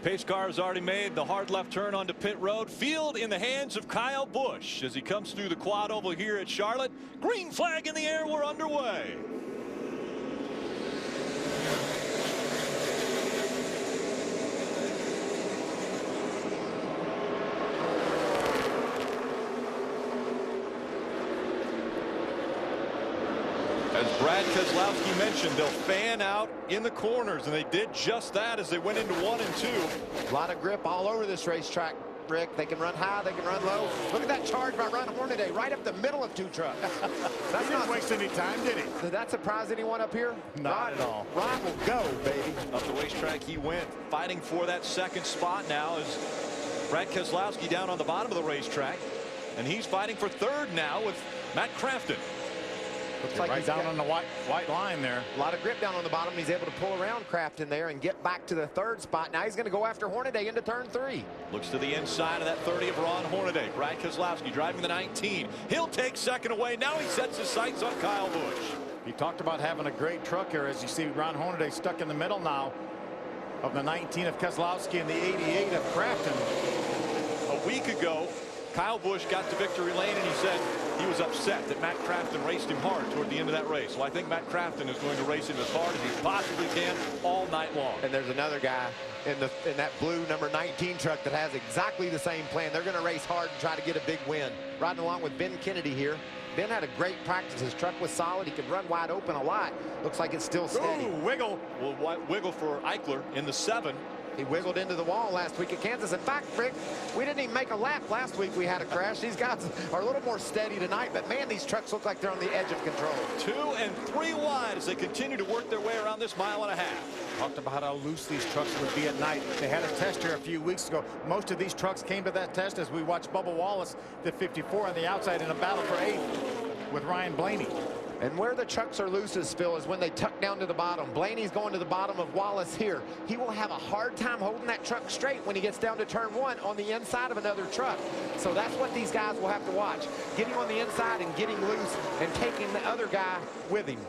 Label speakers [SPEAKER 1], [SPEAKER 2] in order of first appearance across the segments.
[SPEAKER 1] Pace car has already made the hard left turn onto pit road. Field in the hands of Kyle Busch as he comes through the quad oval here at Charlotte. Green flag in the air. We're underway. As Brad Keselowski mentioned, they'll fan out in the corners, and they did just that as they went into 1 and 2.
[SPEAKER 2] A lot of grip all over this racetrack, Rick. They can run high, they can run low. Look at that charge by Ron Hornaday right up the middle of 2 trucks.
[SPEAKER 3] That's not waste any time, did he?
[SPEAKER 2] Did that surprise anyone up here?
[SPEAKER 3] Not at all.
[SPEAKER 2] Ron will go, baby.
[SPEAKER 1] Up the racetrack he went, fighting for that second spot now as Brad Keselowski down on the bottom of the racetrack, and he's fighting for third now with Matt Crafton.
[SPEAKER 2] Looks like
[SPEAKER 3] right down on the white line there.
[SPEAKER 2] A lot of grip down on the bottom. He's able to pull around Crafton there and get back to the 3rd spot. Now he's going to go after Hornaday into turn 3.
[SPEAKER 1] Looks to the inside of that 30 of Ron Hornaday. Brad Keselowski driving the 19. He'll take second away. Now he sets his sights on Kyle Busch.
[SPEAKER 3] He talked about having a great truck here. As you see, Ron Hornaday stuck in the middle now of the 19 of Keselowski and the 88 of Crafton.
[SPEAKER 1] A week ago, Kyle Busch got to victory lane, and he said he was upset that Matt Crafton raced him hard toward the end of that race. Well, I think Matt Crafton is going to race him as hard as he possibly can all night long.
[SPEAKER 2] And there's another guy in that blue number 19 truck that has exactly the same plan. They're going to race hard and try to get a big win. Riding along with Ben Kennedy here. Ben had a great practice. His truck was solid. He could run wide open a lot. Looks like it's still steady.
[SPEAKER 3] Ooh, wiggle.
[SPEAKER 1] Well, wiggle for Eichler in the 7.
[SPEAKER 2] He wiggled into the wall last week at Kansas. In fact, Rick, we didn't even make a lap last week. We had a crash. These guys are a little more steady tonight, but man, these trucks look like they're on the edge of control.
[SPEAKER 1] 2 and 3 wide as they continue to work their way around this 1.5 miles.
[SPEAKER 3] Talked about how loose these trucks would be at night. They had a test here a few weeks ago. Most of these trucks came to that test as we watched Bubba Wallace, the 54 on the outside, in a battle for 8th with Ryan Blaney.
[SPEAKER 2] And where the trucks are loosest, Phil, is when they tuck down to the bottom. Blaney's going to the bottom of Wallace here. He will have a hard time holding that truck straight when he gets down to turn 1 on the inside of another truck. So that's what these guys will have to watch. Getting on the inside and getting loose and taking the other guy with him.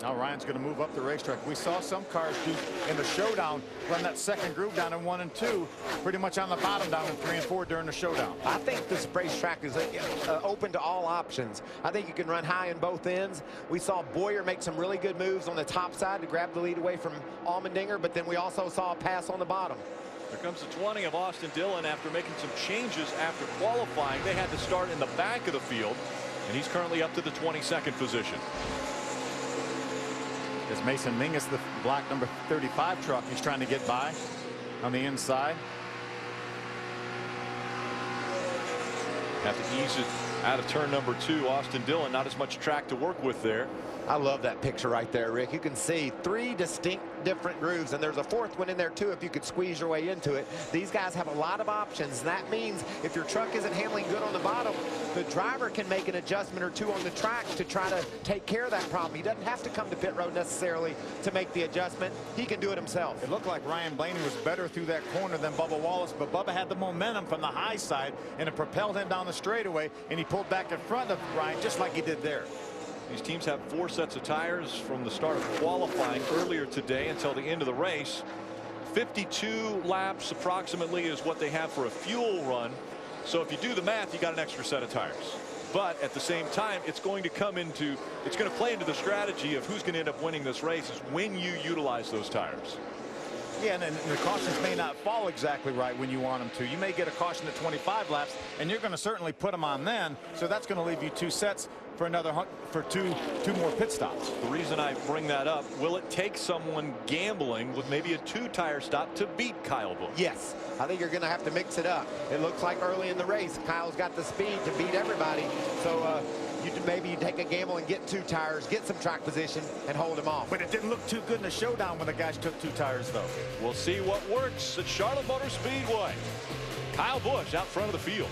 [SPEAKER 3] Now Ryan's going to move up the racetrack. We saw some cars do in the showdown run that second group down in 1 and 2, pretty much on the bottom down in 3 and 4 during the showdown.
[SPEAKER 2] I think this racetrack is open to all options. I think you can run high in both ends. We saw Boyer make some really good moves on the top side to grab the lead away from Allmendinger, but then we also saw a pass on the bottom.
[SPEAKER 1] Here comes the 20 of Austin Dillon after making some changes after qualifying. They had to start in the back of the field, and he's currently up to the 22nd position.
[SPEAKER 3] As Mason Mingus, the black number 35 truck, he's trying to get by on the inside.
[SPEAKER 1] Have to ease it out of turn number 2. Austin Dillon, not as much track to work with there.
[SPEAKER 2] I love that picture right there, Rick. You can see 3 distinct different grooves, and there's a 4th one in there too if you could squeeze your way into it. These guys have a lot of options. That means if your truck isn't handling good on the bottom, the driver can make an adjustment or 2 on the track to try to take care of that problem. He doesn't have to come to pit road necessarily to make the adjustment. He can do it himself.
[SPEAKER 3] It looked like Ryan Blaney was better through that corner than Bubba Wallace, but Bubba had the momentum from the high side, and it propelled him down the straightaway, and he pulled back in front of Ryan just like he did there.
[SPEAKER 1] These teams have 4 sets of tires from the start of qualifying earlier today until the end of the race. 52 laps approximately is what they have for a fuel run. So if you do the math, you got an extra set of tires. But at the same time, it's going to play into the strategy of who's going to end up winning this race is when you utilize those tires.
[SPEAKER 3] Yeah, and the cautions may not fall exactly right when you want them to. You may get a caution at 25 laps, and you're going to certainly put them on then. So that's going to leave you 2 sets for two more pit stops.
[SPEAKER 1] The reason I bring that up, will it take someone gambling with maybe a 2-tire stop to beat Kyle Busch?
[SPEAKER 2] Yes, I think you're going to have to mix it up. It looks like early in the race, Kyle's got the speed to beat everybody. So maybe you take a gamble and get 2 tires, get some track position, and hold him off.
[SPEAKER 3] But it didn't look too good in the showdown when the guys took 2 tires, though.
[SPEAKER 1] We'll see what works at Charlotte Motor Speedway. Kyle Busch out front of the field.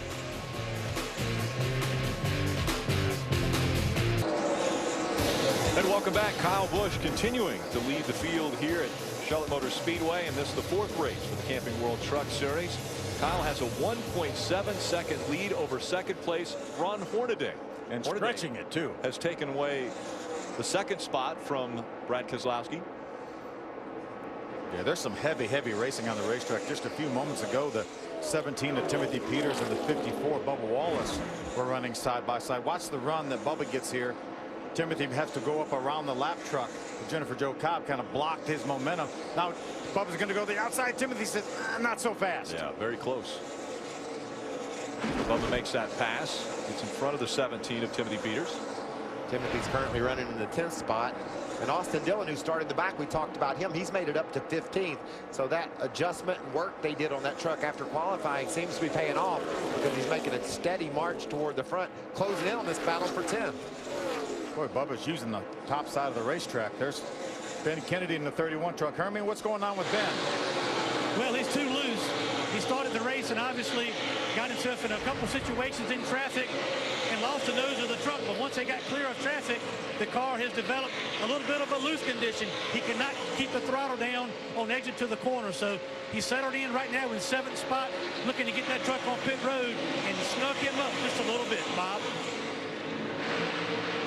[SPEAKER 1] And welcome back. Kyle Busch continuing to lead the field here at Charlotte Motor Speedway, and this is the 4th race for the Camping World Truck Series. Kyle has a 1.7 second lead over second place Ron Hornaday.
[SPEAKER 3] And stretching it too.
[SPEAKER 1] Has taken away the 2nd spot from Brad Keselowski.
[SPEAKER 3] Yeah, there's some heavy racing on the racetrack. Just a few moments ago, the 17 of Timothy Peters and the 54 Bubba Wallace were running side by side. Watch the run that Bubba gets here. Timothy has to go up around the lap truck. Jennifer Joe Cobb kind of blocked his momentum. Now Bubba's going to go the outside. Timothy says, not so fast.
[SPEAKER 1] Yeah, very close. Bubba makes that pass. It's in front of the 17 of Timothy Peters.
[SPEAKER 2] Timothy's currently running in the 10th spot. And Austin Dillon, who started the back, we talked about him. He's made it up to 15th. So that adjustment and work they did on that truck after qualifying seems to be paying off, because he's making a steady march toward the front, closing in on this battle for 10th.
[SPEAKER 3] Boy, Bubba's using the top side of the racetrack. There's Ben Kennedy in the 31 truck. Hermie, what's going on with Ben?
[SPEAKER 4] Well, he's too loose. He started the race and obviously got himself in a couple situations in traffic and lost the nose of the truck. But once they got clear of traffic, the car has developed a little bit of a loose condition. He cannot keep the throttle down on exit to the corner. So he's settled in right now in 7th spot, looking to get that truck on pit road, and snuck him up just a little bit, Bob.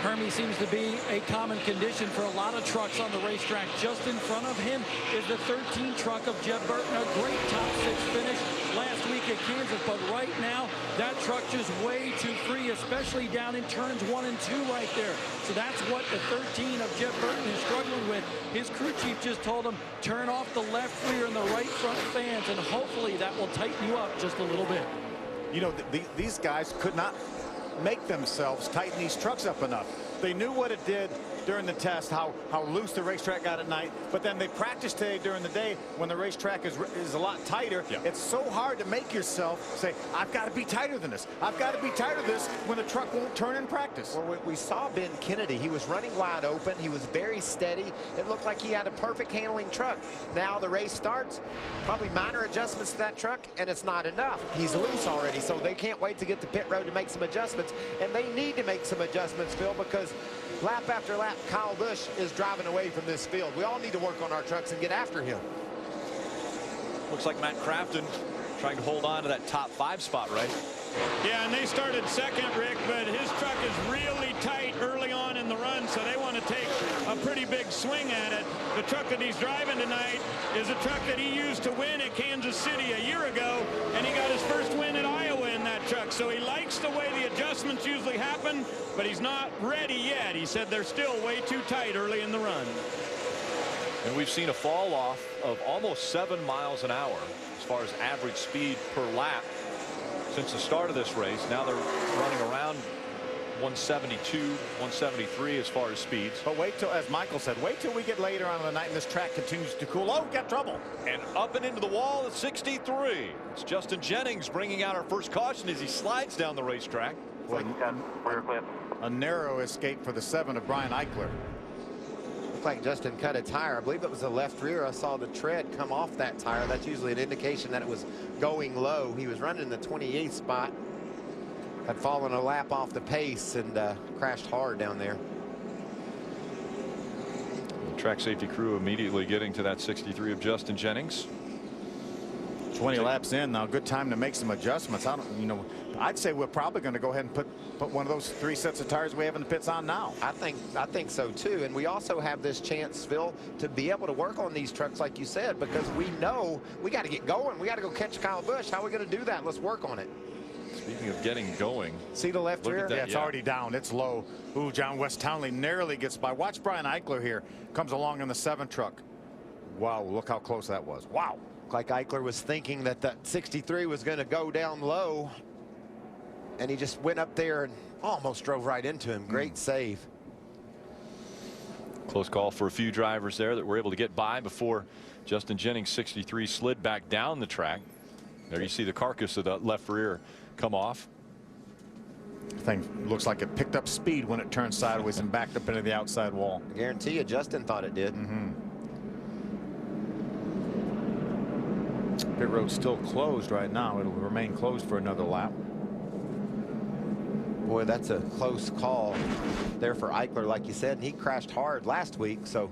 [SPEAKER 5] Hermie seems to be a common condition for a lot of trucks on the racetrack. Just in front of him is the 13 truck of Jeb Burton, a great top 6 finish last week at Kansas. But right now, that truck just way too free, especially down in turns 1 and 2 right there. So that's what the 13 of Jeb Burton is struggling with. His crew chief just told him, turn off the left rear and the right front fans, and hopefully that will tighten you up just a little bit.
[SPEAKER 3] You know, these guys could not make themselves tighten these trucks up enough. They knew what it did during the test, how loose the racetrack got at night, but then they practiced today during the day when the racetrack is a lot tighter. Yeah. It's so hard to make yourself say, I've got to be tighter than this. I've got to be tighter than this when the truck won't turn in practice.
[SPEAKER 2] Well, we saw Ben Kennedy. He was running wide open. He was very steady. It looked like he had a perfect handling truck. Now the race starts. Probably minor adjustments to that truck, and it's not enough. He's loose already, so they can't wait to get to pit road to make some adjustments. And they need to make some adjustments, Phil, because lap after lap, Kyle Busch is driving away from this field. We all need to work on our trucks and get after him.
[SPEAKER 1] Looks like Matt Crafton trying to hold on to that top 5 spot, right?
[SPEAKER 6] Yeah, and they started second, Rick, but his truck is really tight early on in the run, so they want to take a pretty big swing at it. The truck that he's driving tonight is a truck that he used to win at Kansas City a year ago, and he got his first win at Iowa in that truck. So he likes the way the adjustments usually happen, but he's not ready yet. He said they're still way too tight early in the run.
[SPEAKER 1] And we've seen a fall off of almost 7 miles an hour as far as average speed per lap since the start of this race. Now they're running around 172, 173 as far as speeds.
[SPEAKER 3] But wait till, as Michael said, wait till we get later on in the night and this track continues to cool. Oh, got trouble.
[SPEAKER 1] And up and into the wall at 63. It's Justin Jennings bringing out our first caution as he slides down the racetrack.
[SPEAKER 3] A narrow escape for the 7 of Brian Eichler.
[SPEAKER 2] Looked like Justin cut a tire. I believe it was the left rear. I saw the tread come off that tire. That's usually an indication that it was going low. He was running in the 28th spot. Had fallen a lap off the pace and crashed hard down there.
[SPEAKER 1] The track safety crew immediately getting to that 63 of Justin Jennings.
[SPEAKER 3] 20 laps in now. Good time to make some adjustments. I'd say we're probably going to go ahead and put one of those 3 sets of tires we have in the pits on now.
[SPEAKER 2] I think so too. And we also have this chance, Phil, to be able to work on these trucks like you said, because we know we got to get going. We got to go catch Kyle Busch. How are we going to do that? Let's work on it.
[SPEAKER 1] Speaking of getting going,
[SPEAKER 2] see the left rear?
[SPEAKER 3] Yeah, it's already down. It's low. Ooh, John West Townley narrowly gets by. Watch Brian Eichler here. Comes along in the 7 truck. Wow, look how close that was. Wow.
[SPEAKER 2] Like Eichler was thinking that that 63 was going to go down low, and he just went up there and almost drove right into him. Great save.
[SPEAKER 1] Close call for a few drivers there that were able to get by before Justin Jennings 63 slid back down the track. There you see the carcass of the left rear come off.
[SPEAKER 3] Thing looks like it picked up speed when it turned sideways and backed up into the outside wall.
[SPEAKER 2] I guarantee you Justin thought it did.
[SPEAKER 3] Pit road's still closed right now. It'll remain closed for another lap.
[SPEAKER 2] Boy, that's a close call there for Eichler, like you said, and he crashed hard last week, so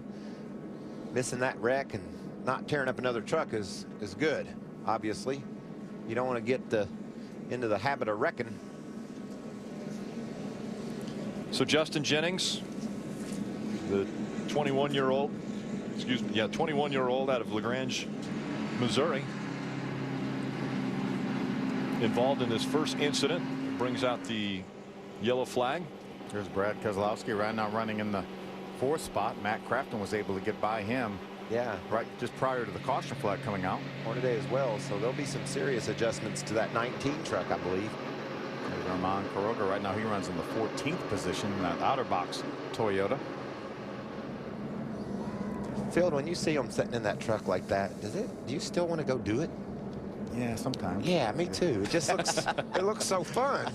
[SPEAKER 2] missing that wreck and not tearing up another truck is good. Obviously, you don't want to get into the habit of wrecking.
[SPEAKER 1] So Justin Jennings, the 21-year-old, excuse me, yeah, 21-year-old out of LaGrange, Missouri. Involved in this first incident, brings out the yellow flag.
[SPEAKER 3] Here's Brad Keselowski right now running in the 4th spot. Matt Crafton was able to get by him.
[SPEAKER 2] Yeah,
[SPEAKER 3] right just prior to the caution flag coming out.
[SPEAKER 2] Hornaday as well, so there'll be some serious adjustments to that 19 truck, I believe.
[SPEAKER 3] There's Roman Quiroga right now. He runs in the 14th position in that outer box Toyota.
[SPEAKER 2] Phil, when you see him sitting in that truck like that, do you still want to go do it?
[SPEAKER 3] Yeah, sometimes.
[SPEAKER 2] Yeah, me too. It just looks it looks so fun.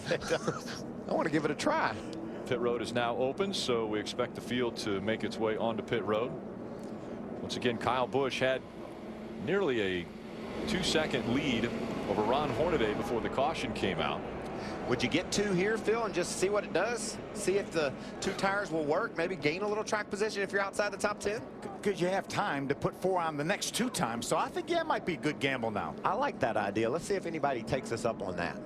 [SPEAKER 2] I want to give it a try.
[SPEAKER 1] Pit road is now open, so we expect the field to make its way onto pit road. Once again, Kyle Busch had nearly a 2-second lead over Ron Hornaday before the caution came out.
[SPEAKER 2] Would you get 2 here, Phil, and just see what it does? See if the 2 tires will work, maybe gain a little track position if you're outside the top 10?
[SPEAKER 3] Because you have time to put 4 on the next 2 times, so I think, yeah, it might be a good gamble now.
[SPEAKER 2] I like that idea. Let's see if anybody takes us up on that.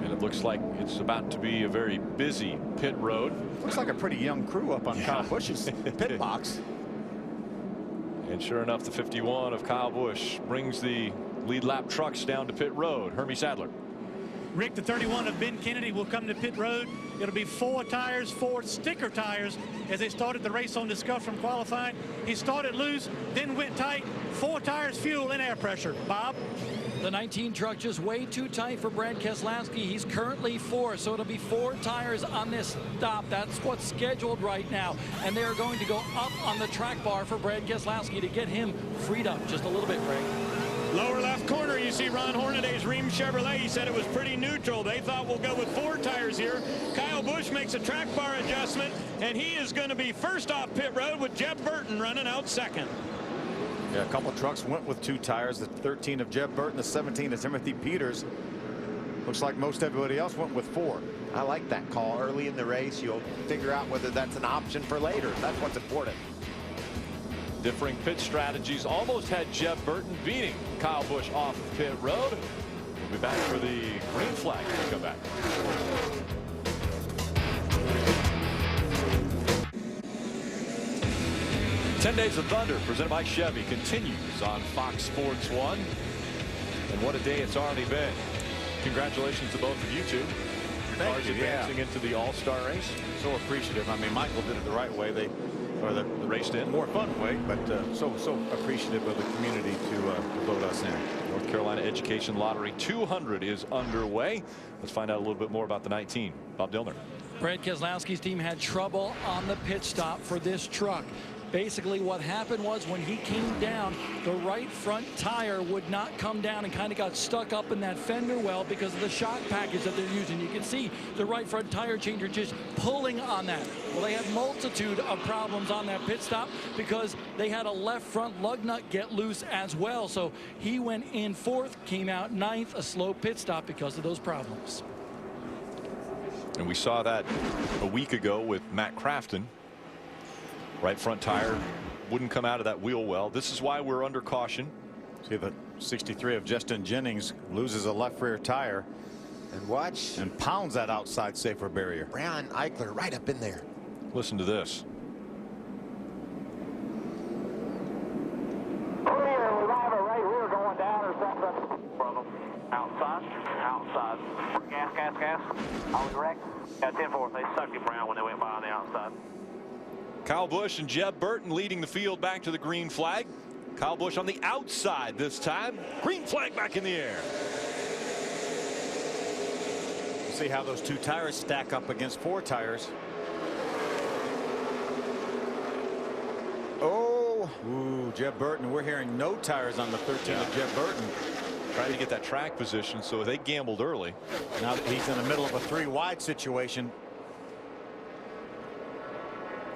[SPEAKER 1] And it looks like it's about to be a very busy pit road.
[SPEAKER 3] Looks like a pretty young crew up on Kyle Busch's pit box.
[SPEAKER 1] And sure enough, the 51 of Kyle Busch brings the lead lap trucks down to pit road. Hermie Sadler.
[SPEAKER 4] Rick, the 31 of Ben Kennedy will come to pit road. It'll be 4 tires, 4 sticker tires as they started the race on Discover from qualifying. He started loose, then went tight. 4 tires, fuel, and air pressure. Bob?
[SPEAKER 5] The 19 truck just way too tight for Brad Keselowski. He's currently 4, so it'll be 4 tires on this stop. That's what's scheduled right now. And they are going to go up on the track bar for Brad Keselowski to get him freed up just a little bit, Greg.
[SPEAKER 6] Lower left corner, you see Ron Hornaday's Ream Chevrolet. He said it was pretty neutral. They thought we'll go with 4 tires here. Kyle Busch makes a track bar adjustment, and he is going to be first off pit road with Jeb Burton running out second.
[SPEAKER 3] Yeah, a couple trucks went with 2 tires. The 13 of Jeb Burton, the 17 of Timothy Peters. Looks like most everybody else went with 4.
[SPEAKER 2] I like that call early in the race. You'll figure out whether that's an option for later. That's what's important.
[SPEAKER 1] Differing pit strategies almost had Jeb Burton beating Kyle Busch off pit road. We'll be back for the green flag when we come back. 10 Days of Thunder, presented by Chevy, continues on Fox Sports 1. And what a day it's already been. Congratulations to both of you two. Your cars advancing into the All-Star race.
[SPEAKER 3] So appreciative. I mean, Michael did it the right way. They the
[SPEAKER 1] raced in
[SPEAKER 3] more fun way, but so appreciative of the community to vote us in.
[SPEAKER 1] North Carolina Education Lottery 200 is underway. Let's find out a little bit more about the 19. Bob Dillner.
[SPEAKER 5] Brad Keselowski's team had trouble on the pit stop for this truck. Basically what happened was when he came down, the right front tire would not come down and kind of got stuck up in that fender well because of the shock package that they're using. You can see the right front tire changer just pulling on that. Well, they had multitude of problems on that pit stop because they had a left front lug nut get loose as well. So he went in 4th, came out 9th, a slow pit stop because of those problems.
[SPEAKER 1] And we saw that a week ago with Matt Crafton. Right front tire wouldn't come out of that wheel well. This is why we're under caution.
[SPEAKER 3] See the 63 of Justin Jennings loses a left rear tire.
[SPEAKER 2] And watch.
[SPEAKER 3] And pounds that outside safer barrier.
[SPEAKER 2] Brown Eichler right up in there.
[SPEAKER 1] Listen to this.
[SPEAKER 7] We have a right rear going down or something. From outside. Gas. Are we wrecked? Yeah, 10-4. They sucked him around when they went by on the outside.
[SPEAKER 1] Kyle Busch and Jeb Burton leading the field back to the green flag. Kyle Busch on the outside this time. Green flag back in the air.
[SPEAKER 3] See how those 2 tires stack up against 4 tires. Oh, ooh, Jeb Burton. We're hearing no tires on the 13 of Jeb Burton.
[SPEAKER 1] Trying to get that track position, so they gambled early.
[SPEAKER 3] Now that he's in the middle of a 3 wide situation.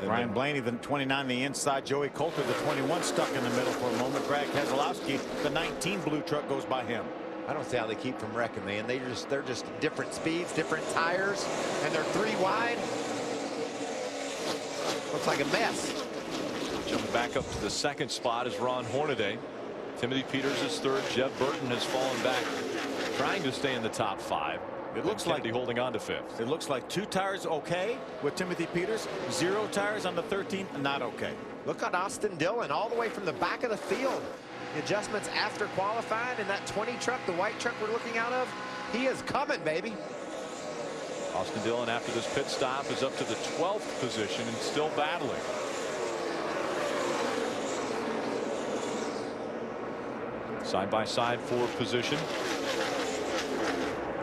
[SPEAKER 3] Ryan Blaney, the 29, the inside. Joey Coulter, the 21, stuck in the middle for a moment. Brad Keselowski, the 19 blue truck, goes by him.
[SPEAKER 2] I don't see how they keep from wrecking, man. They're just different speeds, different tires, and they're 3 wide. Looks like a mess.
[SPEAKER 1] Jumping back up to the 2nd spot is Ron Hornaday. Timothy Peters is 3rd. Jeb Burton has fallen back, trying to stay in the top 5.
[SPEAKER 3] It looks like
[SPEAKER 1] holding on to 5th.
[SPEAKER 3] It looks like 2 tires okay with Timothy Peters. 0 tires on the 13th, not okay.
[SPEAKER 2] Look at Austin Dillon all the way from the back of the field. The adjustments after qualifying in that 20 truck, the white truck we're looking out of, he is coming, baby.
[SPEAKER 1] Austin Dillon, after this pit stop, is up to the 12th position and still battling. Side by side for position.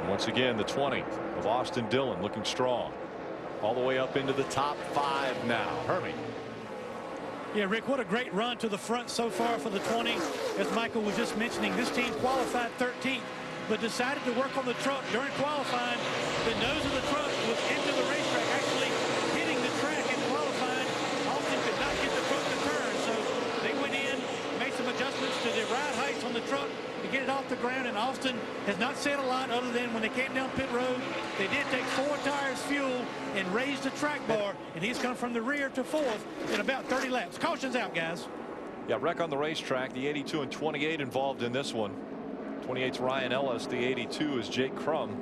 [SPEAKER 1] And once again, the 20 of Austin Dillon looking strong. All the way up into the top 5 now. Hermie.
[SPEAKER 4] Yeah, Rick, what a great run to the front so far for the 20. As Michael was just mentioning, this team qualified 13th, but decided to work on the truck during qualifying. The nose of the truck was into the racetrack, actually hitting the track in qualifying. Austin could not get the truck to turn, so they went in, made some adjustments to the ride heights on the truck to get it off the ground, and Austin has not said a lot other than when they came down pit road, they did take 4 tires fuel and raised the track bar, and he's come from the rear to 4th in about 30 laps. Caution's out, guys.
[SPEAKER 1] Yeah, wreck on the racetrack. The 82 and 28 involved in this one. 28's Ryan Ellis. The 82 is Jake Crum.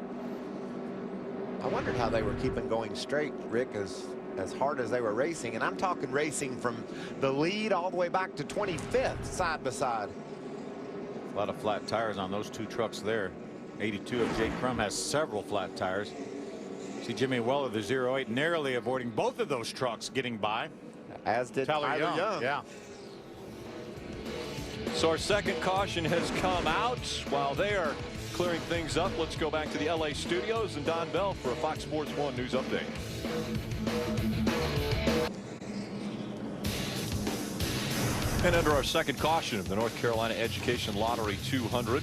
[SPEAKER 2] I wondered how they were keeping going straight, Rick, as hard as they were racing. And I'm talking racing from the lead all the way back to 25th side by side.
[SPEAKER 3] A lot of flat tires on those 2 trucks there. 82 of Jake Crum has several flat tires. See Jimmy Weller, the 08, narrowly avoiding both of those trucks getting by.
[SPEAKER 2] As did Tyler Young.
[SPEAKER 3] Yeah.
[SPEAKER 1] So our second caution has come out. While they are clearing things up, let's go back to the LA studios and Don Bell for a Fox Sports 1 news update. And under our second caution of the North Carolina Education Lottery 200.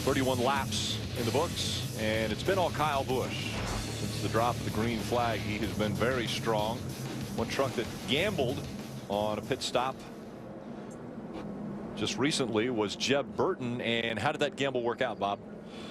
[SPEAKER 1] 31 laps in the books, and it's been all Kyle Busch. Since the drop of the green flag, he has been very strong. One truck that gambled on a pit stop just recently was Jeb Burton. And how did that gamble work out, Bob?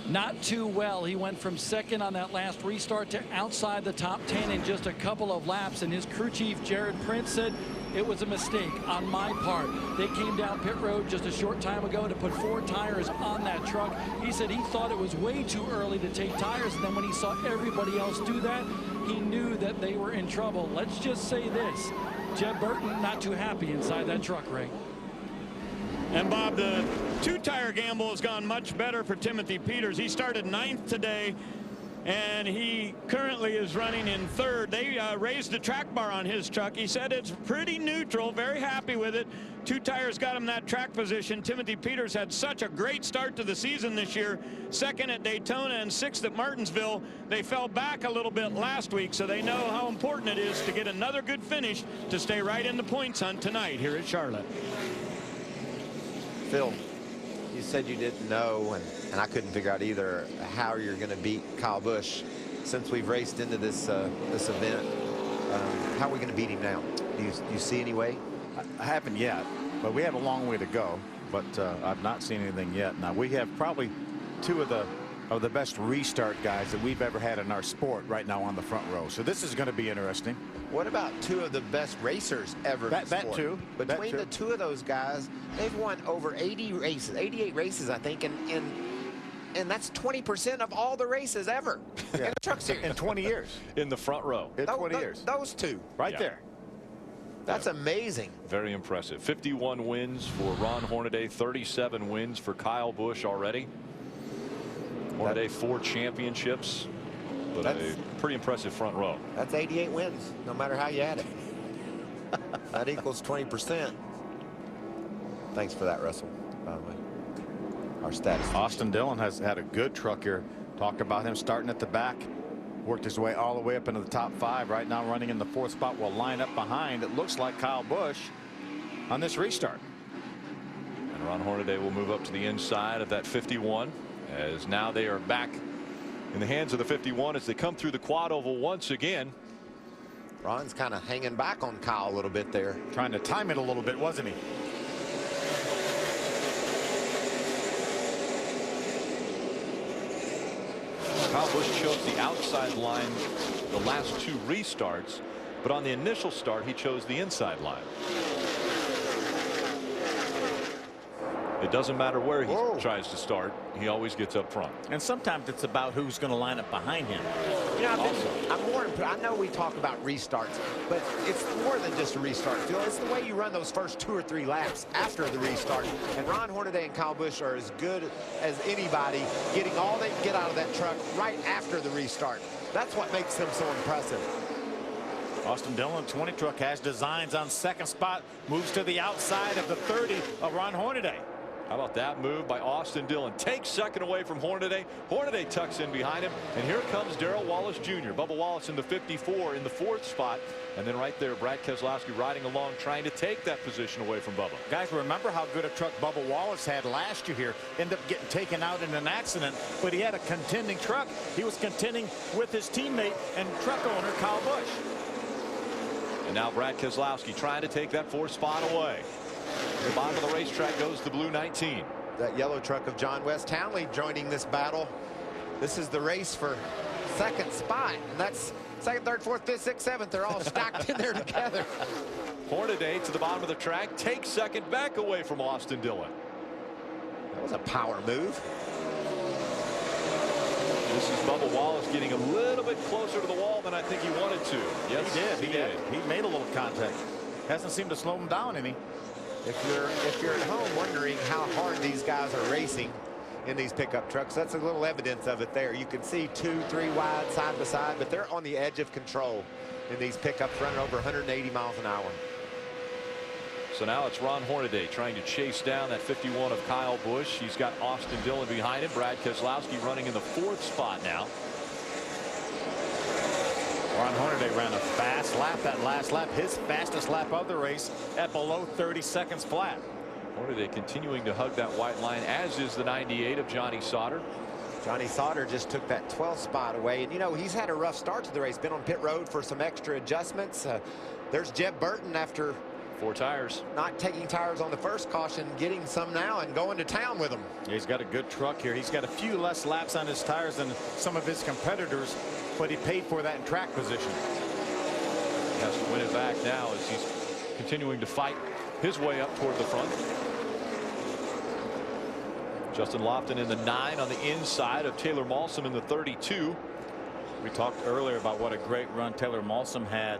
[SPEAKER 5] Not too well. He went from second on that last restart to outside the top 10 in just a couple of laps, and his crew chief Jared Prince said it was a mistake on my part. They came down pit road just a short time ago to put 4 tires on that truck. He said he thought it was way too early to take tires, and then when he saw everybody else do that, he knew that they were in trouble. Let's just say this, Jeb Burton not too happy inside that truck, Ray.
[SPEAKER 6] And Bob, the 2-tire gamble has gone much better for Timothy Peters. He started 9th today, and he currently is running in 3rd. They raised the track bar on his truck. He said it's pretty neutral, very happy with it. 2 tires got him that track position. Timothy Peters had such a great start to the season this year. 2nd at Daytona and 6th at Martinsville. They fell back a little bit last week, so they know how important it is to get another good finish to stay right in the points hunt tonight here at Charlotte.
[SPEAKER 2] Phil, you said you didn't know, and I couldn't figure out either how you're going to beat Kyle Busch since we've raced into this this event. How are we going to beat him now? Do you see any way?
[SPEAKER 3] I haven't yet, but we have a long way to go. But I've not seen anything yet. Now we have probably 2 of the best restart guys that we've ever had in our sport right now on the front row. So this is going to be interesting.
[SPEAKER 2] What about 2 of the best racers ever?
[SPEAKER 3] That too.
[SPEAKER 2] Between the 2 of those guys, they've won over 80 races, 88 races, I think, and that's 20% of all the races ever in the truck series.
[SPEAKER 3] In 20 years.
[SPEAKER 1] In the front row.
[SPEAKER 3] In 20 years.
[SPEAKER 2] Those 2.
[SPEAKER 3] Right there.
[SPEAKER 2] That's amazing.
[SPEAKER 1] Very impressive. 51 wins for Ron Hornaday, 37 wins for Kyle Busch already. Hornaday 4 championships, but a pretty impressive front row.
[SPEAKER 2] That's 88 wins, no matter how you add it. That equals 20%. Thanks for that, Russell, by the way. Our stats.
[SPEAKER 3] Austin Dillon has had a good truck here. Talked about him starting at the back. Worked his way all the way up into the top 5. Right now running in the 4th spot. Will line up behind, it looks like, Kyle Busch on this restart.
[SPEAKER 1] And Ron Hornaday will move up to the inside of that 51. As now they are back in the hands of the 51 as they come through the quad oval once again.
[SPEAKER 2] Ron's kind of hanging back on Kyle a little bit there.
[SPEAKER 3] Trying to time it a little bit, wasn't he?
[SPEAKER 1] Kyle Busch chose the outside line the last 2 restarts, but on the initial start he chose the inside line. It doesn't matter where he tries to start. He always gets up front.
[SPEAKER 3] And sometimes it's about who's going to line up behind him.
[SPEAKER 2] You know, I know we talk about restarts, but it's more than just a restart, Phil. It's the way you run those first 2 or 3 laps after the restart. And Ron Hornaday and Kyle Busch are as good as anybody getting all they can get out of that truck right after the restart. That's what makes them so impressive.
[SPEAKER 3] Austin Dillon, 20 truck, has designs on second spot, moves to the outside of the 30 of Ron Hornaday.
[SPEAKER 1] How about that move by Austin Dillon? Takes second away from Hornaday. Hornaday tucks in behind him. And here comes Darrell Wallace Jr. Bubba Wallace in the 54 in the 4th spot. And then right there, Brad Keselowski riding along, trying to take that position away from Bubba.
[SPEAKER 3] Guys, remember how good a truck Bubba Wallace had last year here. Ended up getting taken out in an accident, but he had a contending truck. He was contending with his teammate and truck owner, Kyle Busch.
[SPEAKER 1] And now Brad Keselowski trying to take that 4th spot away. The bottom of the racetrack goes the blue 19.
[SPEAKER 2] That yellow truck of John West Townley joining this battle. This is the race for 2nd spot, and that's 2nd, 3rd, 4th, 5th, 6th, 7th. They're all stacked in there together.
[SPEAKER 1] Hornaday to the bottom of the track, takes second, back away from Austin Dillon.
[SPEAKER 2] That was a power move.
[SPEAKER 1] This is Bubba Wallace getting a little bit closer to the wall than I think he wanted to. Yes,
[SPEAKER 3] he did. He made a little contact. Hasn't seemed to slow him down any.
[SPEAKER 2] If you're at home wondering how hard these guys are racing in these pickup trucks, that's a little evidence of it there. You can see 2, 3 wide side by side, but they're on the edge of control in these pickups running over 180 miles an hour.
[SPEAKER 1] So now it's Ron Hornaday trying to chase down that 51 of Kyle Busch. He's got Austin Dillon behind him. Brad Keselowski running in the 4th spot now.
[SPEAKER 3] Ron Hornaday ran a fast lap that last lap, his fastest lap of the race at below 30 seconds flat.
[SPEAKER 1] Hornaday continuing to hug that white line, as is the 98 of Johnny Sauter.
[SPEAKER 2] Johnny Sauter just took that 12th spot away, and you know, he's had a rough start to the race, been on pit road for some extra adjustments. There's Jeb Burton, after
[SPEAKER 1] 4 tires,
[SPEAKER 2] not taking tires on the first caution, getting some now and going to town with them.
[SPEAKER 3] Yeah, he's got a good truck here. He's got a few less laps on his tires than some of his competitors, but he paid for that in track position.
[SPEAKER 1] He has to win it back now as he's continuing to fight his way up toward the front. Justin Lofton in the 9 on the inside of Taylor Malsom in the 32.
[SPEAKER 3] We talked earlier about what a great run Taylor Malsom had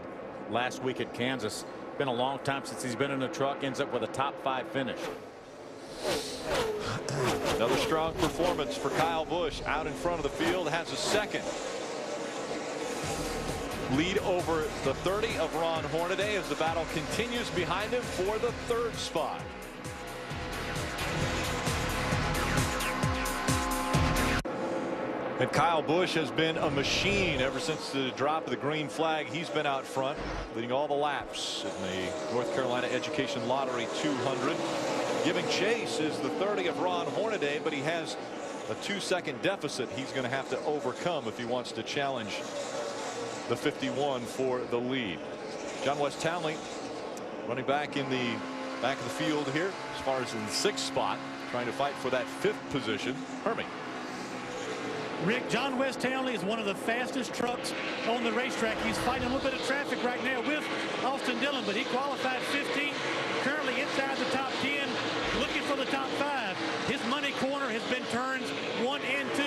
[SPEAKER 3] last week at Kansas. Been a long time since he's been in a truck. Ends up with a top 5 finish.
[SPEAKER 1] Another strong performance for Kyle Busch out in front of the field. Has a second lead over the 30 of Ron Hornaday as the battle continues behind him for the 3rd spot. And Kyle Busch has been a machine ever since the drop of the green flag. He's been out front, leading all the laps in the North Carolina Education Lottery 200. Giving chase is the 30 of Ron Hornaday, but he has a 2-second deficit he's going to have to overcome if he wants to challenge the 51 for the lead. John West Townley running back in the back of the field here, as far as in the 6th spot, trying to fight for that 5th position. Hermie.
[SPEAKER 4] Rick, John West Townley is one of the fastest trucks on the racetrack. He's fighting a little bit of traffic right now with Austin Dillon, but he qualified 15th, currently inside the top 10, looking for the top 5. His money corner has been turns 1 and 2.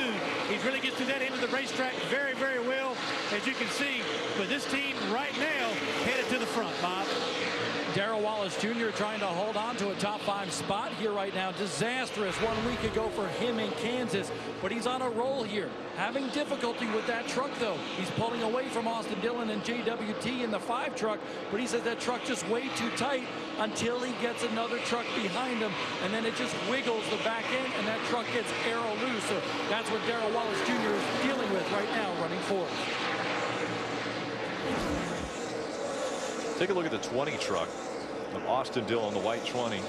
[SPEAKER 4] He really gets to that end of the racetrack very, very well, as you can see. But this team right now headed to the front, Bob.
[SPEAKER 5] Darrell Wallace Jr. trying to hold on to a top 5 spot here right now. Disastrous 1 week ago for him in Kansas, but he's on a roll here. Having difficulty with that truck, though. He's pulling away from Austin Dillon and JWT in the 5 truck, but he says that truck just way too tight until he gets another truck behind him, and then it just wiggles the back end, and that truck gets arrow loose. So that's what Darrell Wallace Jr. is dealing with right now, running fourth.
[SPEAKER 1] Take a look at the 20 truck of Austin Dillon, the white 20.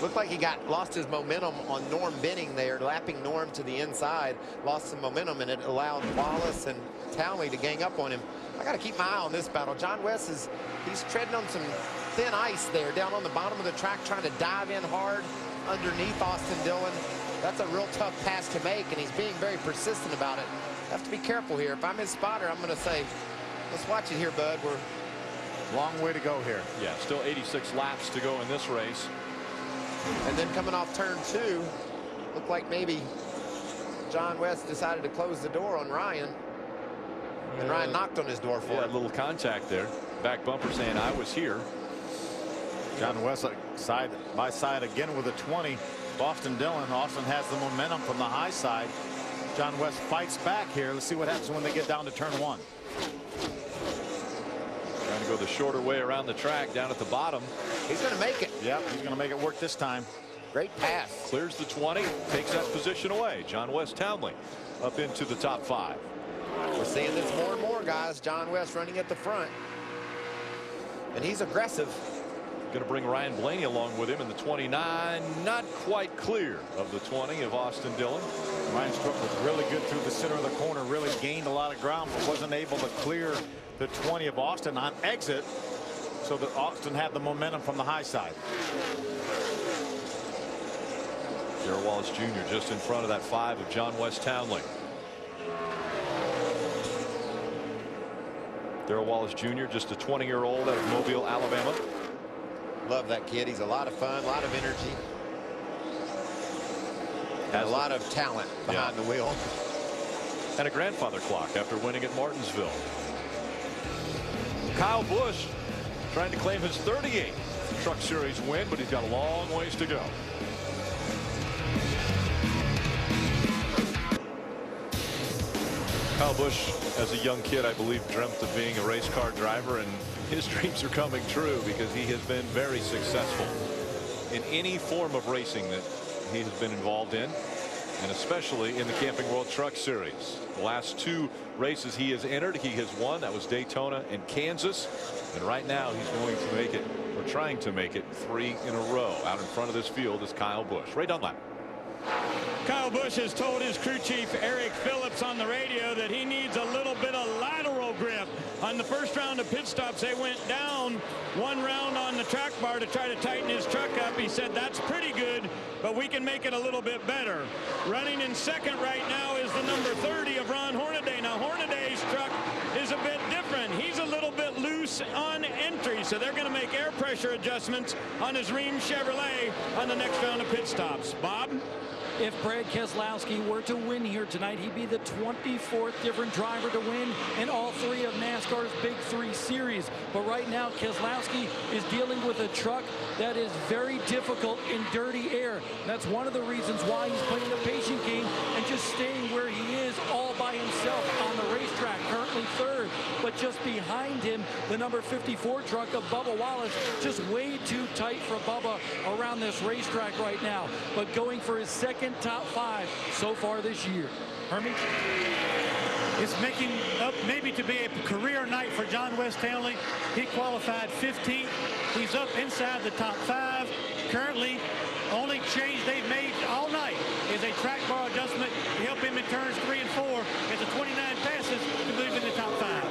[SPEAKER 2] Looked like he lost his momentum on Norm Benning there, lapping Norm to the inside, lost some momentum, and it allowed Wallace and Townley to gang up on him. I got to keep my eye on this battle. John West he's treading on some thin ice there down on the bottom of the track, trying to dive in hard underneath Austin Dillon. That's a real tough pass to make, and he's being very persistent about it. Have to be careful here. If I'm his spotter, I'm going to say, let's watch it here, bud.
[SPEAKER 3] Long way to go here.
[SPEAKER 1] Yeah, still 86 laps to go in this race.
[SPEAKER 2] And then coming off turn 2, looked like maybe John West decided to close the door on Ryan. And Ryan knocked on his door for
[SPEAKER 1] a
[SPEAKER 2] it.
[SPEAKER 1] little contact there. Back bumper saying I was here.
[SPEAKER 3] John West side by side again with a 20. Austin Dillon. Austin has the momentum from the high side. John West fights back here. Let's see what happens when they get down to turn 1.
[SPEAKER 1] Trying to go the shorter way around the track down at the bottom.
[SPEAKER 2] He's going to make it.
[SPEAKER 3] Yep, he's going to make it work this time.
[SPEAKER 2] Great pass.
[SPEAKER 1] Clears the 20, takes that position away. John West Townley up into the top 5.
[SPEAKER 2] We're seeing this more and more, guys. John West running at the front. And he's aggressive.
[SPEAKER 1] Going to bring Ryan Blaney along with him in the 29. Not quite clear of the 20 of Austin Dillon.
[SPEAKER 3] Ryan Struck was really good through the center of the corner. Really gained a lot of ground, but wasn't able to clear the 20 of Austin on exit. So that Austin had the momentum from the high side.
[SPEAKER 1] Darrell Wallace Jr. just in front of that 5 of John West Townley. Darrell Wallace Jr. just a 20-year-old out of Mobile, Alabama.
[SPEAKER 2] Love that kid. He's a lot of fun, a lot of energy. And a lot of talent behind the wheel.
[SPEAKER 1] And a grandfather clock after winning at Martinsville. Kyle Busch trying to claim his 38th Truck Series win, but he's got a long ways to go. Kyle Busch, as a young kid, I believe, dreamt of being a race car driver, and his dreams are coming true because he has been very successful in any form of racing that he has been involved in, and especially in the Camping World Truck Series. The last 2 races he has entered, he has won. That was Daytona and Kansas. And right now he's going to make it, or trying to make it, 3 in a row. Out in front of this field is Kyle Busch. Ray Dunlap.
[SPEAKER 6] Kyle Busch has told his crew chief Eric Phillips on the radio that he needs a little bit of lateral grip. On the first round of pit stops, they went down 1 round on the track bar to try to tighten his truck up. He said that's pretty good, but we can make it a little bit better. Running in second right now is the number 30 of Ron Hornaday. Now Hornaday's truck is a bit different. He's a little bit loose on entry, so they're going to make air pressure adjustments on his Ream Chevrolet on the next round of pit stops. Bob?
[SPEAKER 5] If Brad Keselowski were to win here tonight, he'd be the 24th different driver to win in all 3 of NASCAR's Big 3 series. But right now, Keselowski is dealing with a truck that is very difficult in dirty air. That's one of the reasons why he's playing the patient game and just staying where he is all by himself on the racetrack, currently 3rd. But just behind him, the number 54 truck of Bubba Wallace, just way too tight for Bubba around this racetrack right now. But going for his second top 5 so far this year.
[SPEAKER 4] Hermie? It's making up maybe to be a career night for John West Townley. He qualified 15th. He's up inside the top 5. Currently, only change they've made all night is a track bar adjustment to help him in turns 3 and 4 as the 29 passes to move in the top 5.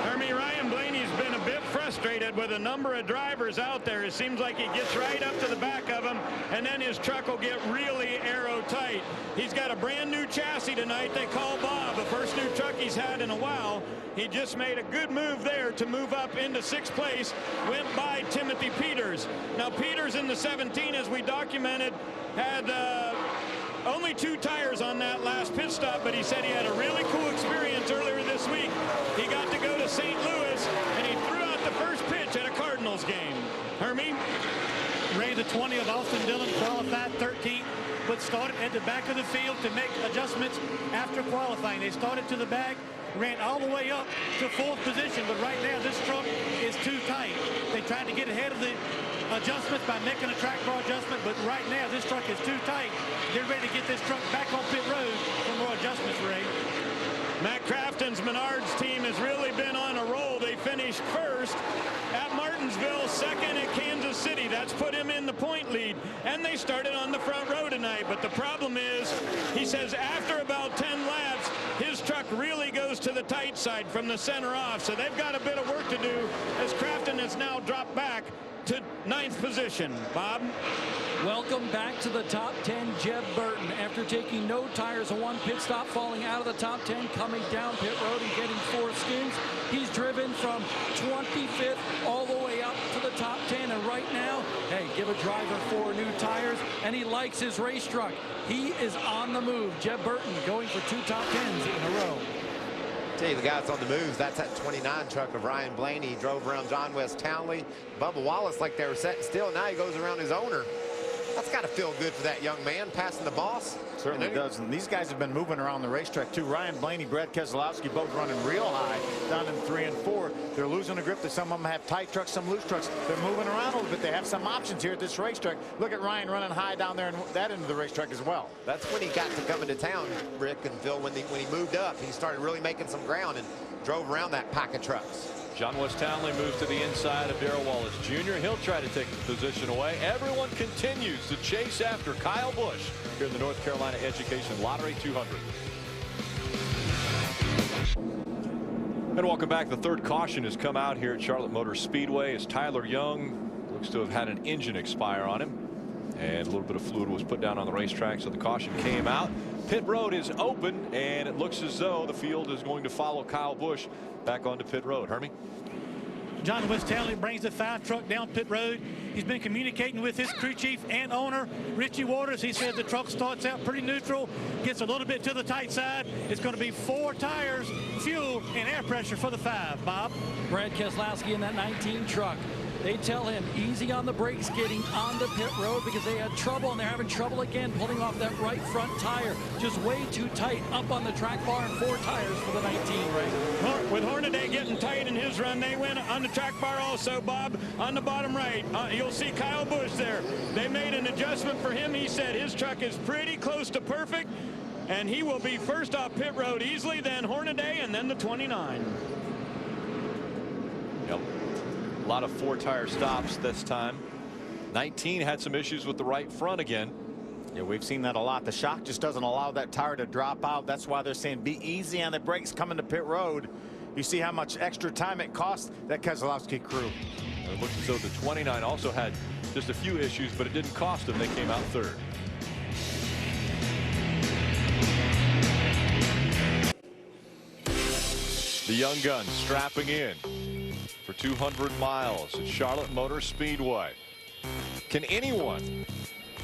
[SPEAKER 6] Hermie, Ryan Blaney's been a bit frustrated with a number of drivers out there. It seems like he gets right up to the back of them, and then his truck will get really aero tight. He's got a brand new chassis tonight they call Bob, the first new truck he's had in a while. He just made a good move there to move up into 6th place, went by Timothy Peters. Now Peters in the 17, as we documented, had only 2 tires on that last pit stop, but he said he had a really cool experience earlier this week. He got to go to St. Louis, and he threw out the first pitch at a Cardinals game. Hermie?
[SPEAKER 4] Ray, the 20 of Austin Dillon, qualified 13th, but started at the back of the field to make adjustments after qualifying. They started to the back, ran all the way up to 4th position, but right now this truck is too tight. They tried to get ahead of the adjustments by making a track bar adjustment, but right now this truck is too tight. They're ready to get this truck back on pit road for more adjustments, Ray.
[SPEAKER 6] Matt Crafton's Menards team has really been on a roll. They finished 1st at Martinsville, 2nd at Kansas City. That's put him in the point lead, and they started on the front row tonight. But the problem is, he says after about 10 laps, his truck really goes to the tight side from the center off. So they've got a bit of work to do as Crafton has now dropped back to 9th position. Bob?
[SPEAKER 5] Welcome back to the top 10, Jeb Burton. After taking no tires and 1 pit stop, falling out of the top 10, coming down pit road and getting 4 skins. He's driven from 25th all the way up to the top 10. And right now, hey, give a driver 4 new tires, and he likes his race truck. He is on the move. Jeb Burton going for 2 top 10s in a row.
[SPEAKER 2] Tell you the guys on the moves, that's that 29 truck of Ryan Blaney. He drove around John West Townley, Bubba Wallace like they were setting still. Now he goes around his owner. That's got to feel good for that young man, passing the boss.
[SPEAKER 3] Certainly does. And these guys have been moving around the racetrack too. Ryan Blaney, Brad Keselowski, both running real high down in 3 and 4. They're losing a grip. Some of them have tight trucks, some loose trucks. They're moving around a little bit. They have some options here at this racetrack. Look at Ryan running high down there in that end of the racetrack as well.
[SPEAKER 2] That's when he got to come into town, Rick and Phil, when he moved up. He started really making some ground and drove around that pack of trucks.
[SPEAKER 1] John West Townley moves to the inside of Darrell Wallace Jr. He'll try to take the position away. Everyone continues to chase after Kyle Busch here in the North Carolina Education Lottery 200. And welcome back. The third caution has come out here at Charlotte Motor Speedway as Tyler Young looks to have had an engine expire on him. And a little bit of fluid was put down on the racetrack, so the caution came out. Pit road is open, and it looks as though the field is going to follow Kyle Busch back onto pit road. Hermie?
[SPEAKER 4] John West Townley brings the 5 truck down pit road. He's been communicating with his crew chief and owner, Richie Waters. He said the truck starts out pretty neutral, gets a little bit to the tight side. It's going to be 4 tires, fuel, and air pressure for the 5. Bob?
[SPEAKER 5] Brad Keselowski in that 19 truck. They tell him easy on the brakes getting onto pit road because they had trouble, and they're having trouble again pulling off that right front tire. Just way too tight up on the track bar, and 4 tires for the 19 race.
[SPEAKER 6] With Hornaday getting tight in his run, they went on the track bar also, Bob, on the bottom right. You'll see Kyle Busch there. They made an adjustment for him. He said his truck is pretty close to perfect, and he will be first off pit road easily, then Hornaday, and then the 29.
[SPEAKER 1] Yep. A lot of 4-tire stops this time. 19 had some issues with the right front again.
[SPEAKER 3] Yeah, we've seen that a lot. The shock just doesn't allow that tire to drop out. That's why they're saying be easy on the brakes coming to pit road. You see how much extra time it costs that Keselowski crew.
[SPEAKER 1] It looks as though the 29 also had just a few issues, but it didn't cost them. They came out third. The young gun strapping in for 200 miles at Charlotte Motor Speedway. Can anyone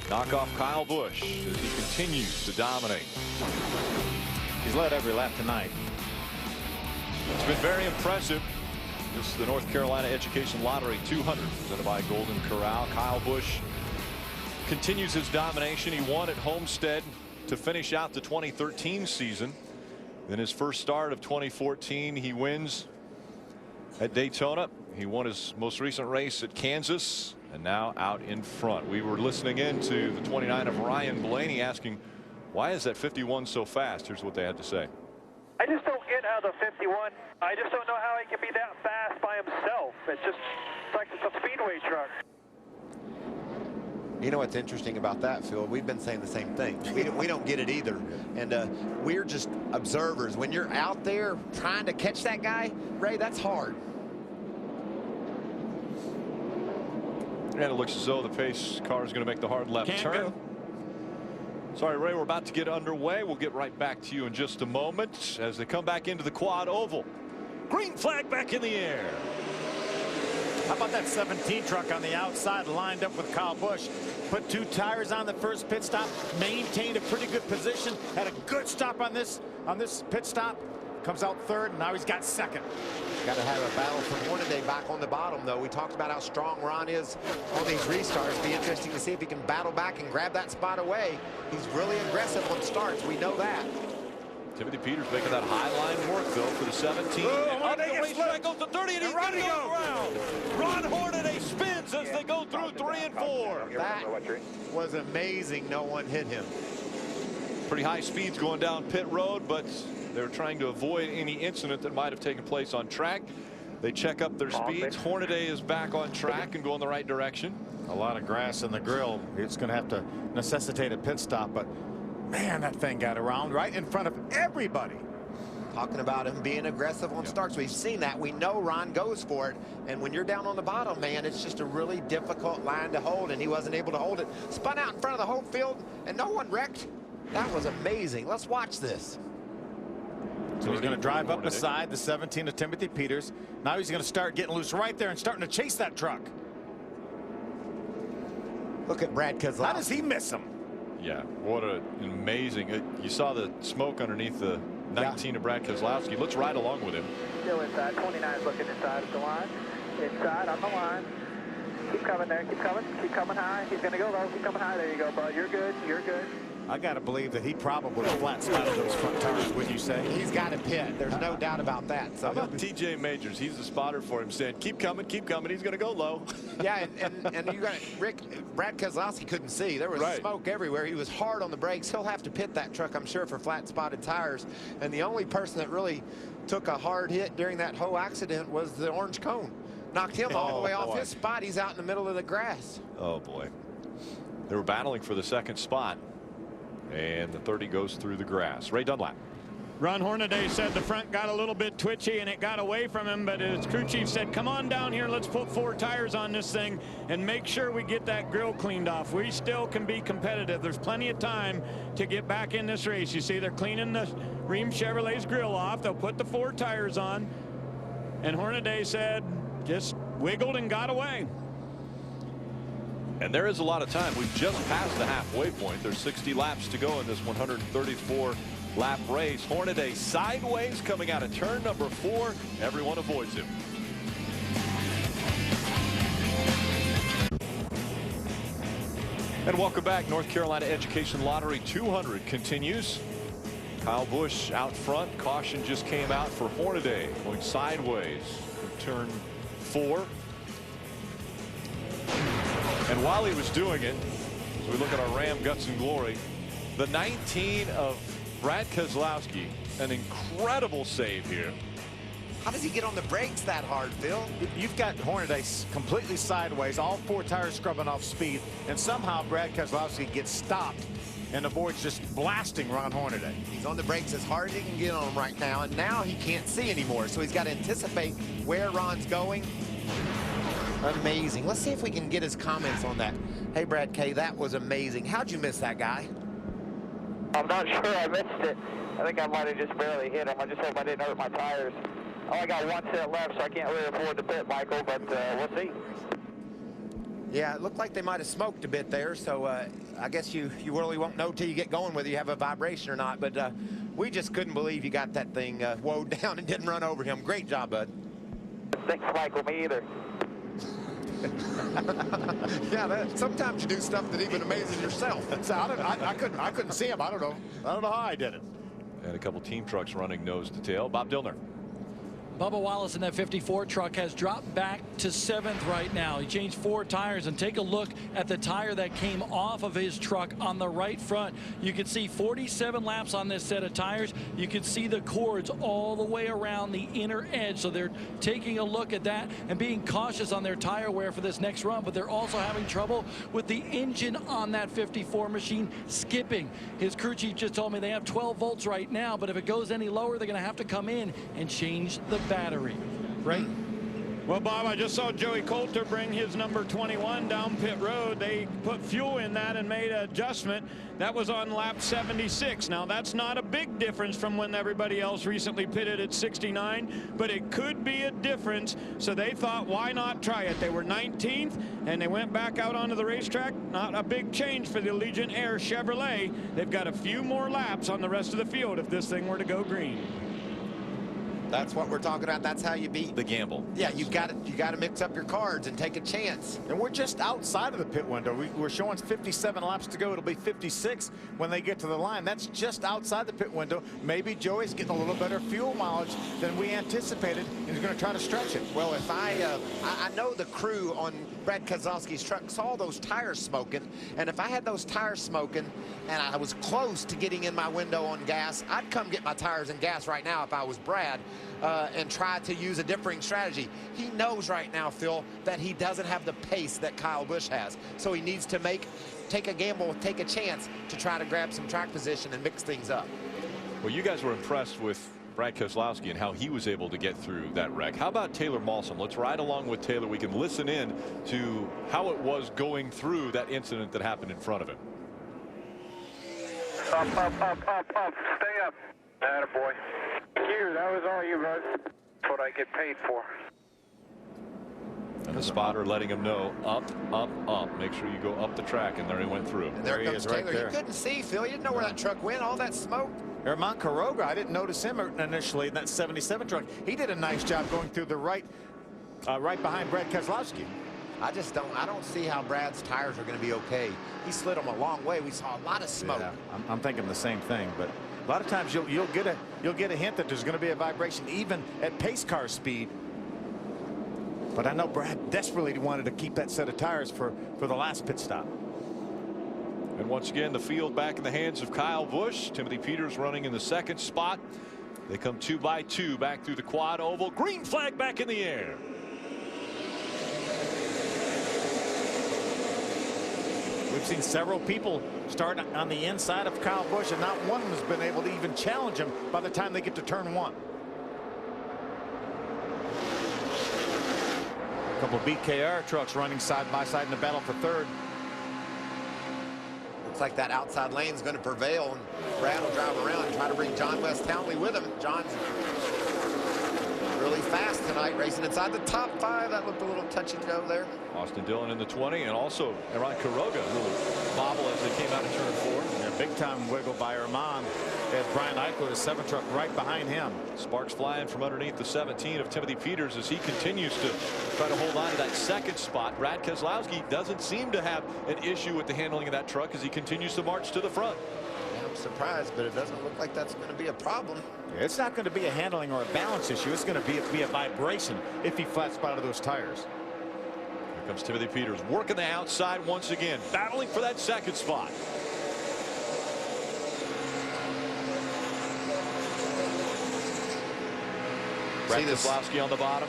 [SPEAKER 1] knock off Kyle Busch as he continues to dominate?
[SPEAKER 3] He's led every lap tonight.
[SPEAKER 1] It's been very impressive. This is the North Carolina Education Lottery 200 presented by Golden Corral. Kyle Busch continues his domination. He won at Homestead to finish out the 2013 season. Then his first start of 2014, he wins at Daytona. He won his most recent race at Kansas, and now out in front. We were listening in to the 29 of Ryan Blaney asking, why is that 51 so fast? Here's what they had to say.
[SPEAKER 7] I just don't get how the 51, I just don't know how he can be that fast by himself. It's like it's a speedway truck.
[SPEAKER 2] You know what's interesting about that, Phil? We've been saying the same thing. We don't get it either. And we're just observers. When you're out there trying to catch that guy, Ray, that's hard.
[SPEAKER 1] And it looks as though the pace car is going to make the hard left turn.
[SPEAKER 6] Go.
[SPEAKER 1] Sorry, Ray, we're about to get underway. We'll get right back to you in just a moment as they come back into the quad oval. Green flag back in the air.
[SPEAKER 3] How about that 17 truck on the outside lined up with Kyle Busch? Put 2 tires on the first pit stop, maintained a pretty good position, had a good stop on this pit stop. Comes out third, and now he's got second.
[SPEAKER 2] Got to have a battle for Hornaday back on the bottom, though. We talked about how strong Ron is on these restarts. Be interesting to see if he can battle back and grab that spot away. He's really aggressive on starts. We know that.
[SPEAKER 1] Timothy Peters making that high line work, though, for the 17.
[SPEAKER 6] Oh,
[SPEAKER 1] Up the racetrack goes to 30, and he's going to go around. Ron Hornaday spins as they go through 3 and 4.
[SPEAKER 2] That was amazing. No one hit him.
[SPEAKER 1] Pretty high speeds going down pit road, but they're trying to avoid any incident that might have taken place on track. They check up their speeds. Hornaday is back on track and going the right direction.
[SPEAKER 3] A lot of grass in the grill. It's going to have to necessitate a pit stop, but man, that thing got around right in front of everybody.
[SPEAKER 2] Talking about him being aggressive on starts. We've seen that. We know Ron goes for it. And when you're down on the bottom, man, it's just a really difficult line to hold, and he wasn't able to hold it. Spun out in front of the whole field, and no one wrecked. That was amazing. Let's watch this.
[SPEAKER 3] So he's going to drive up beside the 17 of Timothy Peters. Now he's going to start getting loose right there and starting to chase that truck.
[SPEAKER 2] Look at Brad Keselowski.
[SPEAKER 3] How does he miss him?
[SPEAKER 1] Yeah, what an amazing. You saw the smoke underneath the 19 of Brad Keselowski. Let's ride along with him.
[SPEAKER 7] Still inside. 29 is looking inside of the line. Inside on the line. Keep coming there. Keep coming. Keep coming high. He's going to go low. Keep coming high. There you go, bud. You're good. You're good.
[SPEAKER 3] I got to believe that he probably flat spotted those front tires, wouldn't you say?
[SPEAKER 2] He's got to pit. There's no doubt about that. So
[SPEAKER 1] how about TJ Majors? He's the spotter for him, saying, keep coming, keep coming. He's going to go low.
[SPEAKER 2] Yeah, and you got Rick. Brad Keselowski couldn't see. There was smoke everywhere. He was hard on the brakes. He'll have to pit that truck, I'm sure, for flat spotted tires. And the only person that really took a hard hit during that whole accident was the orange cone. Knocked him all the way off his spot. He's out in the middle of the grass.
[SPEAKER 1] Oh, boy. They were battling for the second spot. And the 30 goes through the grass. Ray Dunlap.
[SPEAKER 6] Ron Hornaday said the front got a little bit twitchy and it got away from him, but his crew chief said, come on down here, let's put 4 tires on this thing and make sure we get that grill cleaned off. We still can be competitive. There's plenty of time to get back in this race. You see they're cleaning the Rheem Chevrolet's grill off. They'll put the 4 tires on, and Hornaday said just wiggled and got away.
[SPEAKER 1] And there is a lot of time. We've just passed the halfway point. There's 60 laps to go in this 134 lap race. Hornaday sideways coming out of turn number 4. Everyone avoids him. And welcome back. North Carolina Education Lottery 200 continues. Kyle Busch out front. Caution just came out for Hornaday going sideways from turn 4. And while he was doing it, as we look at our Ram guts and glory, the 19 of Brad Keselowski, an incredible save here.
[SPEAKER 2] How does he get on the brakes that hard, Phil?
[SPEAKER 3] You've got Hornaday completely sideways, all 4 tires scrubbing off speed, and somehow Brad Keselowski gets stopped and avoids just blasting Ron Hornaday.
[SPEAKER 2] He's on the brakes as hard as he can get on them right now, and now he can't see anymore, so he's got to anticipate where Ron's going. Amazing. Let's see if we can get his comments on that. Hey, Brad K, that was amazing. How'd you miss that guy?
[SPEAKER 7] I'm not sure I missed it. I think I might have just barely hit him. I just hope I didn't hurt my tires. I only got 1 set left, so I can't really afford to pit, Michael, but we'll see.
[SPEAKER 2] Yeah, it looked like they might have smoked a bit there, so I guess you really won't know till you get going whether you have a vibration or not, but we just couldn't believe you got that thing woed down and didn't run over him. Great job, bud.
[SPEAKER 7] Thanks, Michael. Me either.
[SPEAKER 2] Yeah, sometimes you do stuff that even amazes yourself.
[SPEAKER 3] So I couldn't see him. I don't know how I did it.
[SPEAKER 1] And a couple team trucks running nose to tail. Bob Dillner.
[SPEAKER 5] Bubba Wallace in that 54 truck has dropped back to 7th right now. He changed 4 tires, and take a look at the tire that came off of his truck on the right front. You can see 47 laps on this set of tires. You can see the cords all the way around the inner edge. So they're taking a look at that and being cautious on their tire wear for this next run, but they're also having trouble with the engine on that 54 machine skipping. His crew chief just told me they have 12 volts right now, but if it goes any lower, they're going to have to come in and change the battery. Right?
[SPEAKER 6] Well, Bob, I just saw Joey Coulter bring his number 21 down pit road. They put fuel in that and made an adjustment. That was on lap 76. Now, that's not a big difference from when everybody else recently pitted at 69, but it could be a difference. So they thought, why not try it? They were 19th, and they went back out onto the racetrack. Not a big change for the Allegiant Air Chevrolet. They've got a few more laps on the rest of the field if this thing were to go green.
[SPEAKER 2] That's what we're talking about. That's how you beat
[SPEAKER 1] The gamble.
[SPEAKER 2] Yeah, you got to mix up your cards and take a chance.
[SPEAKER 3] And we're just outside of the pit window. We're showing 57 laps to go. It'll be 56 when they get to the line. That's just outside the pit window. Maybe Joey's getting a little better fuel mileage than we anticipated, and he's going to try to stretch it.
[SPEAKER 2] Well, if I know the crew on Brad Keselowski's truck saw those tires smoking, and if I had those tires smoking and I was close to getting in my window on gas, I'd come get my tires and gas right now if I was Brad. And try to use a differing strategy. He knows right now, Phil, that he doesn't have the pace that Kyle Busch has. So he needs to take a gamble, take a chance to try to grab some track position and mix things up.
[SPEAKER 1] Well, you guys were impressed with Brad Keselowski and how he was able to get through that wreck. How about Taylor Malsom? Let's ride along with Taylor. We can listen in to how it was going through that incident that happened in front of him.
[SPEAKER 7] Up. Stay up. Attaboy. Thank you. That was all you, bud. That's what I get paid for.
[SPEAKER 1] And the spotter letting him know, up, up, up. Make sure you go up the track, and there he went through.
[SPEAKER 2] And there
[SPEAKER 3] he
[SPEAKER 2] comes
[SPEAKER 3] is right
[SPEAKER 2] Taylor.
[SPEAKER 3] there.
[SPEAKER 2] You couldn't see, Phil. You didn't know where that truck went. All that smoke.
[SPEAKER 3] Herman Quiroga, I didn't notice him initially in that 77 truck. He did a nice job going through the right behind Brad Keselowski.
[SPEAKER 2] I don't see how Brad's tires are going to be okay. He slid them a long way. We saw a lot of smoke.
[SPEAKER 3] Yeah, I'm thinking the same thing, but a lot of times you'll get a hint that there's going to be a vibration even at pace car speed. But I know Brad desperately wanted to keep that set of tires for the last pit stop.
[SPEAKER 1] And once again, the field back in the hands of Kyle Busch. Timothy Peters running in the second spot. They come 2 by 2 back through the quad oval. Green flag back in the air.
[SPEAKER 3] We've seen several people start on the inside of Kyle Busch, and not one has been able to even challenge him by the time they get to turn 1. A couple of BKR trucks running side by side in the battle for third.
[SPEAKER 2] Looks like that outside lane is going to prevail, and Brad will drive around and try to bring John West Townley with him. John's really fast tonight, racing inside the top 5. That looked a little touch and go there.
[SPEAKER 1] Austin Dillon in the 20, and also Herman Quiroga, a little bobble as they came out of turn 4.
[SPEAKER 3] Yeah, big time wiggle by Herman as Brian Eichler, the 7 truck right behind him.
[SPEAKER 1] Sparks flying from underneath the 17 of Timothy Peters as he continues to try to hold on to that second spot. Brad Keselowski doesn't seem to have an issue with the handling of that truck as he continues to march to the front.
[SPEAKER 2] Yeah, I'm surprised, but it doesn't look like that's going to be a problem.
[SPEAKER 3] Yeah, it's not going to be a handling or a balance issue. It's going to be a vibration if he flat spotted those tires.
[SPEAKER 1] Here comes Timothy Peters working the outside once again, battling for that second spot. Brad Keselowski on the bottom.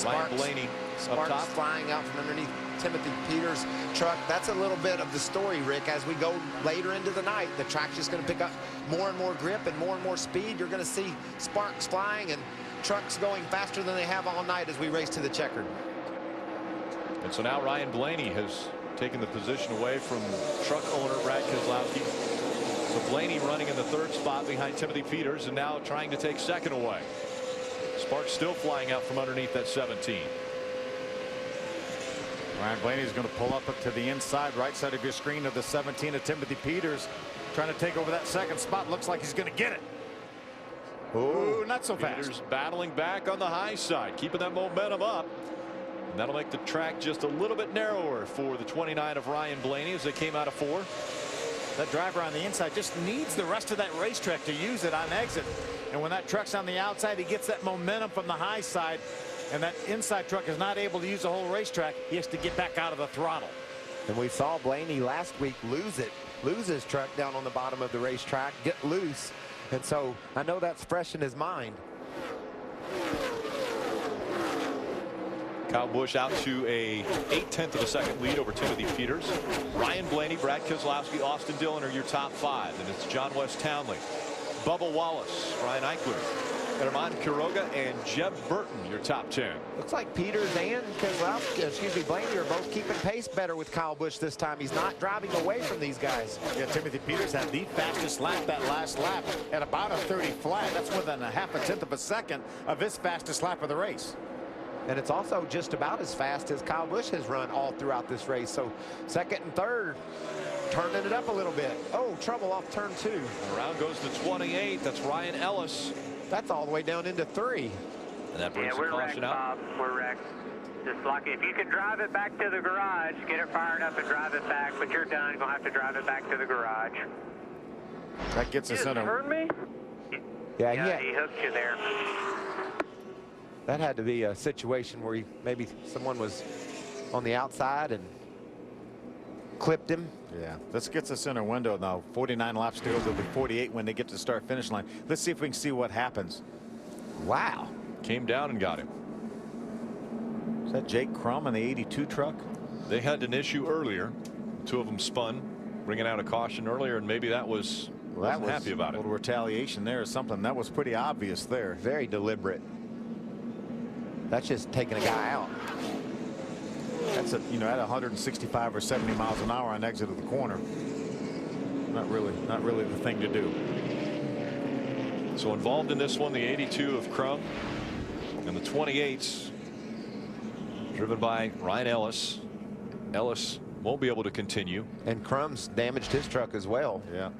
[SPEAKER 1] Ryan Blaney up top.
[SPEAKER 2] Flying out from underneath Timothy Peters' truck. That's a little bit of the story, Rick. As we go later into the night, the track's just going to pick up more and more grip and more speed. You're going to see sparks flying and trucks going faster than they have all night as we race to the checkered.
[SPEAKER 1] And so now Ryan Blaney has taken the position away from truck owner Brad Keselowski. So Blaney running in the 3rd spot behind Timothy Peters, and now trying to take second away. Sparks still flying out from underneath that 17.
[SPEAKER 3] Ryan Blaney is going to pull up to the inside right side of your screen of the 17 of Timothy Peters, trying to take over that second spot. Looks like he's going to get it. Oh, not so fast.
[SPEAKER 1] Peters battling back on the high side, keeping that momentum up. And that'll make the track just a little bit narrower for the 29 of Ryan Blaney as they came out of 4.
[SPEAKER 3] That driver on the inside just needs the rest of that racetrack to use it on exit. And when that truck's on the outside, he gets that momentum from the high side. And that inside truck is not able to use the whole racetrack. He has to get back out of the throttle.
[SPEAKER 2] And we saw Blaney last week lose his truck down on the bottom of the racetrack, get loose. And so I know that's fresh in his mind.
[SPEAKER 1] Kyle Busch out to a 0.8 of a second lead over Timothy Peters. Ryan Blaney, Brad Keselowski, Austin Dillon are your top 5. And it's John West Townley, Bubba Wallace, Ryan Eichler, Herman Quiroga, and Jeb Burton your top 10.
[SPEAKER 2] Looks like Peters and Keselowski, Blaney are both keeping pace better with Kyle Busch this time. He's not driving away from these guys.
[SPEAKER 3] Yeah, Timothy Peters had the fastest lap that last lap at about a 30 flat. That's within a 0.5 of a second of his fastest lap of the race.
[SPEAKER 2] And it's also just about as fast as Kyle Busch has run all throughout this race. So second and third, turning it up a little bit. Oh, trouble off turn 2.
[SPEAKER 1] Around goes the 28. That's Ryan Ellis.
[SPEAKER 2] That's all the way down into 3.
[SPEAKER 1] And that brings the
[SPEAKER 7] we're
[SPEAKER 1] caution
[SPEAKER 7] wrecked,
[SPEAKER 1] out.
[SPEAKER 7] Bob. We're wrecked. Just like if you can drive it back to the garage, get it fired up and drive it back, but you're done. You're going to have to drive it back to the garage.
[SPEAKER 3] That gets us in a...
[SPEAKER 7] heard me?
[SPEAKER 2] Yeah,
[SPEAKER 7] he hooked you there.
[SPEAKER 2] that had to be a situation where maybe someone was on the outside and clipped him.
[SPEAKER 3] Yeah, this gets us in a window now. 49 laps to go. There'll be 48 when they get to start finish line. Let's see if we can see what happens.
[SPEAKER 2] Wow.
[SPEAKER 1] Came down and got him.
[SPEAKER 3] Is that Jake Crum in the 82 truck?
[SPEAKER 1] They had an issue earlier. 2 of them spun, bringing out a caution earlier, and maybe that was wasn't happy about
[SPEAKER 3] a
[SPEAKER 1] it.
[SPEAKER 3] little retaliation there or something. That was pretty obvious there.
[SPEAKER 2] Very deliberate. That's just taking a guy out.
[SPEAKER 3] That's at 165 or 70 miles an hour on exit of the corner. Not really the thing to do.
[SPEAKER 1] So involved in this one, the 82 of Crum and the 28s driven by Ryan Ellis. Ellis won't be able to continue.
[SPEAKER 2] And Crumb's damaged his truck as well.
[SPEAKER 3] Yeah.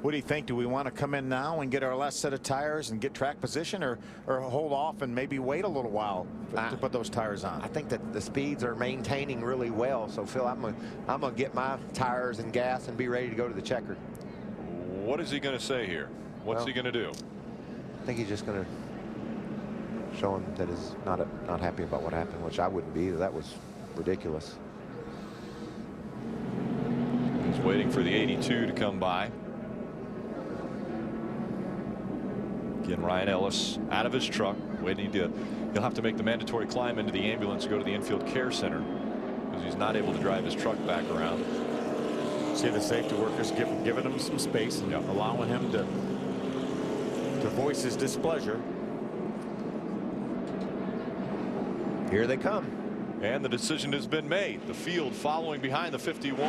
[SPEAKER 3] What do you think? Do we want to come in now and get our last set of tires and get track position, or hold off and maybe wait a little while to put those tires on?
[SPEAKER 2] I think that the speeds are maintaining really well. So Phil, I'm gonna get my tires and gas and be ready to go to the checker.
[SPEAKER 1] What is he going to say here? What's he going to do?
[SPEAKER 2] I think he's just going to show him that he's not happy about what happened, which I wouldn't be either. That was ridiculous.
[SPEAKER 1] He's waiting for the 82 to come by. Again, Ryan Ellis out of his truck, waiting to. He'll have to make the mandatory climb into the ambulance, go to the infield care center, because he's not able to drive his truck back around.
[SPEAKER 3] See the safety workers giving him some space and allowing him to voice his displeasure.
[SPEAKER 2] Here they come.
[SPEAKER 1] And the decision has been made. The field following behind the 51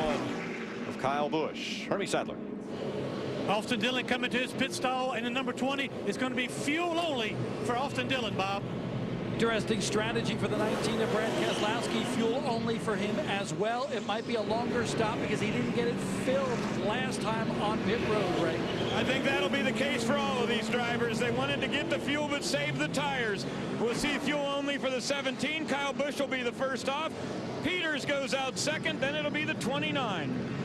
[SPEAKER 1] of Kyle Busch. Hermie Sadler.
[SPEAKER 4] Austin Dillon coming to his pit stall, and the number 20 is going to be fuel only for Austin Dillon, Bob.
[SPEAKER 5] Interesting strategy for the 19 of Brad Keselowski. Fuel only for him as well. It might be a longer stop because he didn't get it filled last time on pit road, Ray.
[SPEAKER 6] I think that'll be the case for all of these drivers. They wanted to get the fuel but save the tires. We'll see fuel only for the 17. Kyle Busch will be the first off. Peters goes out second. Then it'll be the 29.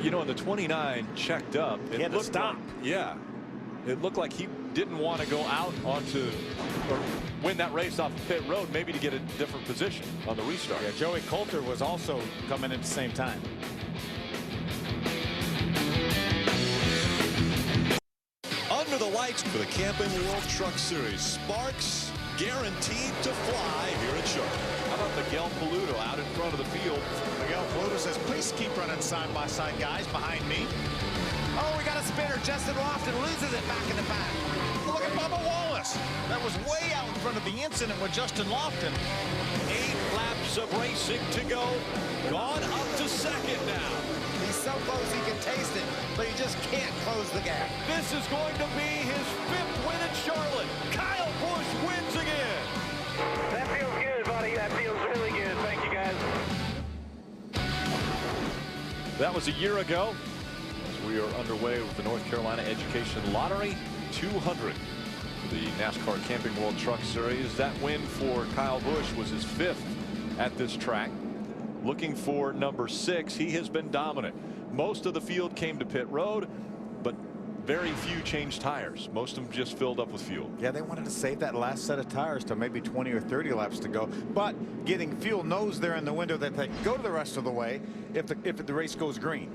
[SPEAKER 1] You know, in the 29 checked up,
[SPEAKER 3] He had to stop.
[SPEAKER 1] Yeah, it looked like he didn't want to go out onto or win that race off the pit road, maybe to get a different position on the restart.
[SPEAKER 3] Yeah, Joey Coulter was also coming in at the same time.
[SPEAKER 8] Under the lights for the Camping World Truck Series. Sparks guaranteed to fly here at Charlotte.
[SPEAKER 1] How about Miguel Paludo out in front of the field?
[SPEAKER 9] Miguel Paludo says, please keep running side by side, guys, behind me.
[SPEAKER 2] Oh, we got a spinner. Justin Lofton loses it back in the pack.
[SPEAKER 9] Look at Bubba Wallace. That was way out in front of the incident with Justin Lofton.
[SPEAKER 8] 8 laps of racing to go. Gone up to second now.
[SPEAKER 2] He's so close he can taste it, but he just can't close the gap.
[SPEAKER 1] This is going to be his 5th win at Charlotte. Kyle Busch wins again.
[SPEAKER 7] That feels good, buddy. That feels really good. Thank you, guys.
[SPEAKER 1] That was a year ago. As we are underway with the North Carolina Education Lottery 200. The NASCAR Camping World Truck Series. That win for Kyle Busch was his 5th at this track. Looking for number 6. He has been dominant. Most of the field came to pit road, but very few changed tires. Most of them just filled up with fuel.
[SPEAKER 3] Yeah, they wanted to save that last set of tires to maybe 20 or 30 laps to go. But getting fuel knows they're in the window that they can go the rest of the way if the race goes green.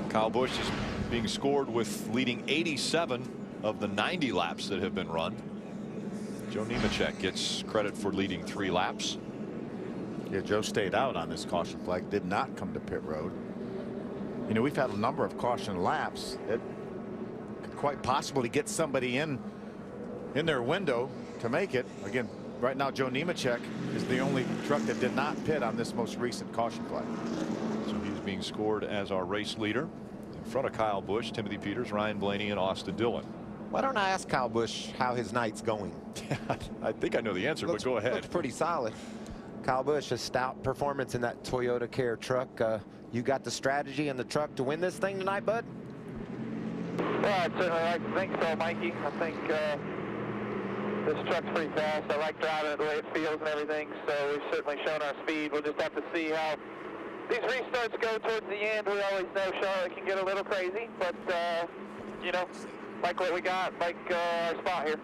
[SPEAKER 1] Kyle Busch is being scored with leading 87 of the 90 laps that have been run. Joe Nemechek gets credit for leading 3 laps.
[SPEAKER 3] Yeah, Joe stayed out on this caution flag, did not come to pit road. You know, we've had a number of caution laps that could quite possibly get somebody in their window to make it. Again, right now Joe Nemechek is the only truck that did not pit on this most recent caution flag.
[SPEAKER 1] So he's being scored as our race leader in front of Kyle Busch, Timothy Peters, Ryan Blaney, and Austin Dillon.
[SPEAKER 2] Why don't I ask Kyle Busch how his night's going?
[SPEAKER 1] I think I know the answer, but go ahead.
[SPEAKER 2] Looks pretty solid. Kyle Busch, a stout performance in that Toyota Care truck. You got the strategy and the truck to win this thing tonight, bud?
[SPEAKER 7] Well, I'd certainly like to think so, Mikey. I think this truck's pretty fast. I like driving it the way it feels and everything, so we've certainly shown our speed. We'll just have to see how these restarts go towards the end. We always know Charlotte can get a little crazy, but, you know, like what we got, like our spot here.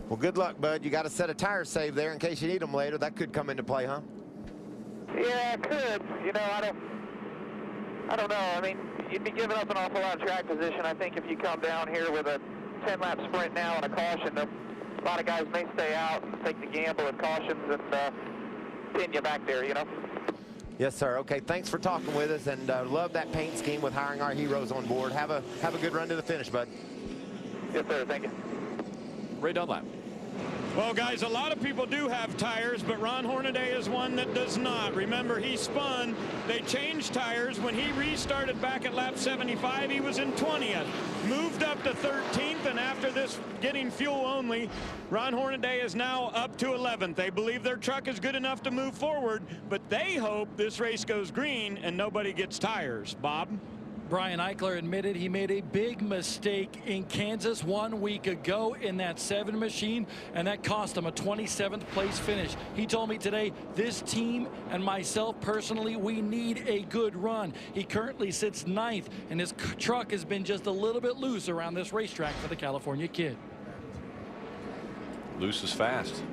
[SPEAKER 2] Well, good luck, bud. You got a set of tires saved there in case you need them later. That could come into play, huh?
[SPEAKER 7] Yeah, it could. You know, I don't know. I mean, you'd be giving up an awful lot of track position. I think if you come down here with a 10-lap sprint now and a caution, a lot of guys may stay out and take the gamble of cautions and pin you back there, you know?
[SPEAKER 2] Yes, sir. Okay, thanks for talking with us, and love that paint scheme with hiring our heroes on board. Have a good run to the finish, bud.
[SPEAKER 7] Yes, sir. Thank you.
[SPEAKER 1] Ray Dunlap.
[SPEAKER 6] Well, guys, a lot of people do have tires, but Ron Hornaday is one that does not. Remember, he spun. They changed tires. When he restarted back at lap 75, he was in 20th. Moved up to 13th, and after this getting fuel only, Ron Hornaday is now up to 11th. They believe their truck is good enough to move forward, but they hope this race goes green and nobody gets tires. Bob?
[SPEAKER 5] Brian Eichler admitted he made a big mistake in Kansas 1 week ago in that 7 machine, and that cost him a 27th place finish. He told me today, this team and myself personally, we need a good run. He currently sits 9th, and his truck has been just a little bit loose around this racetrack for the California kid.
[SPEAKER 1] Loose is fast.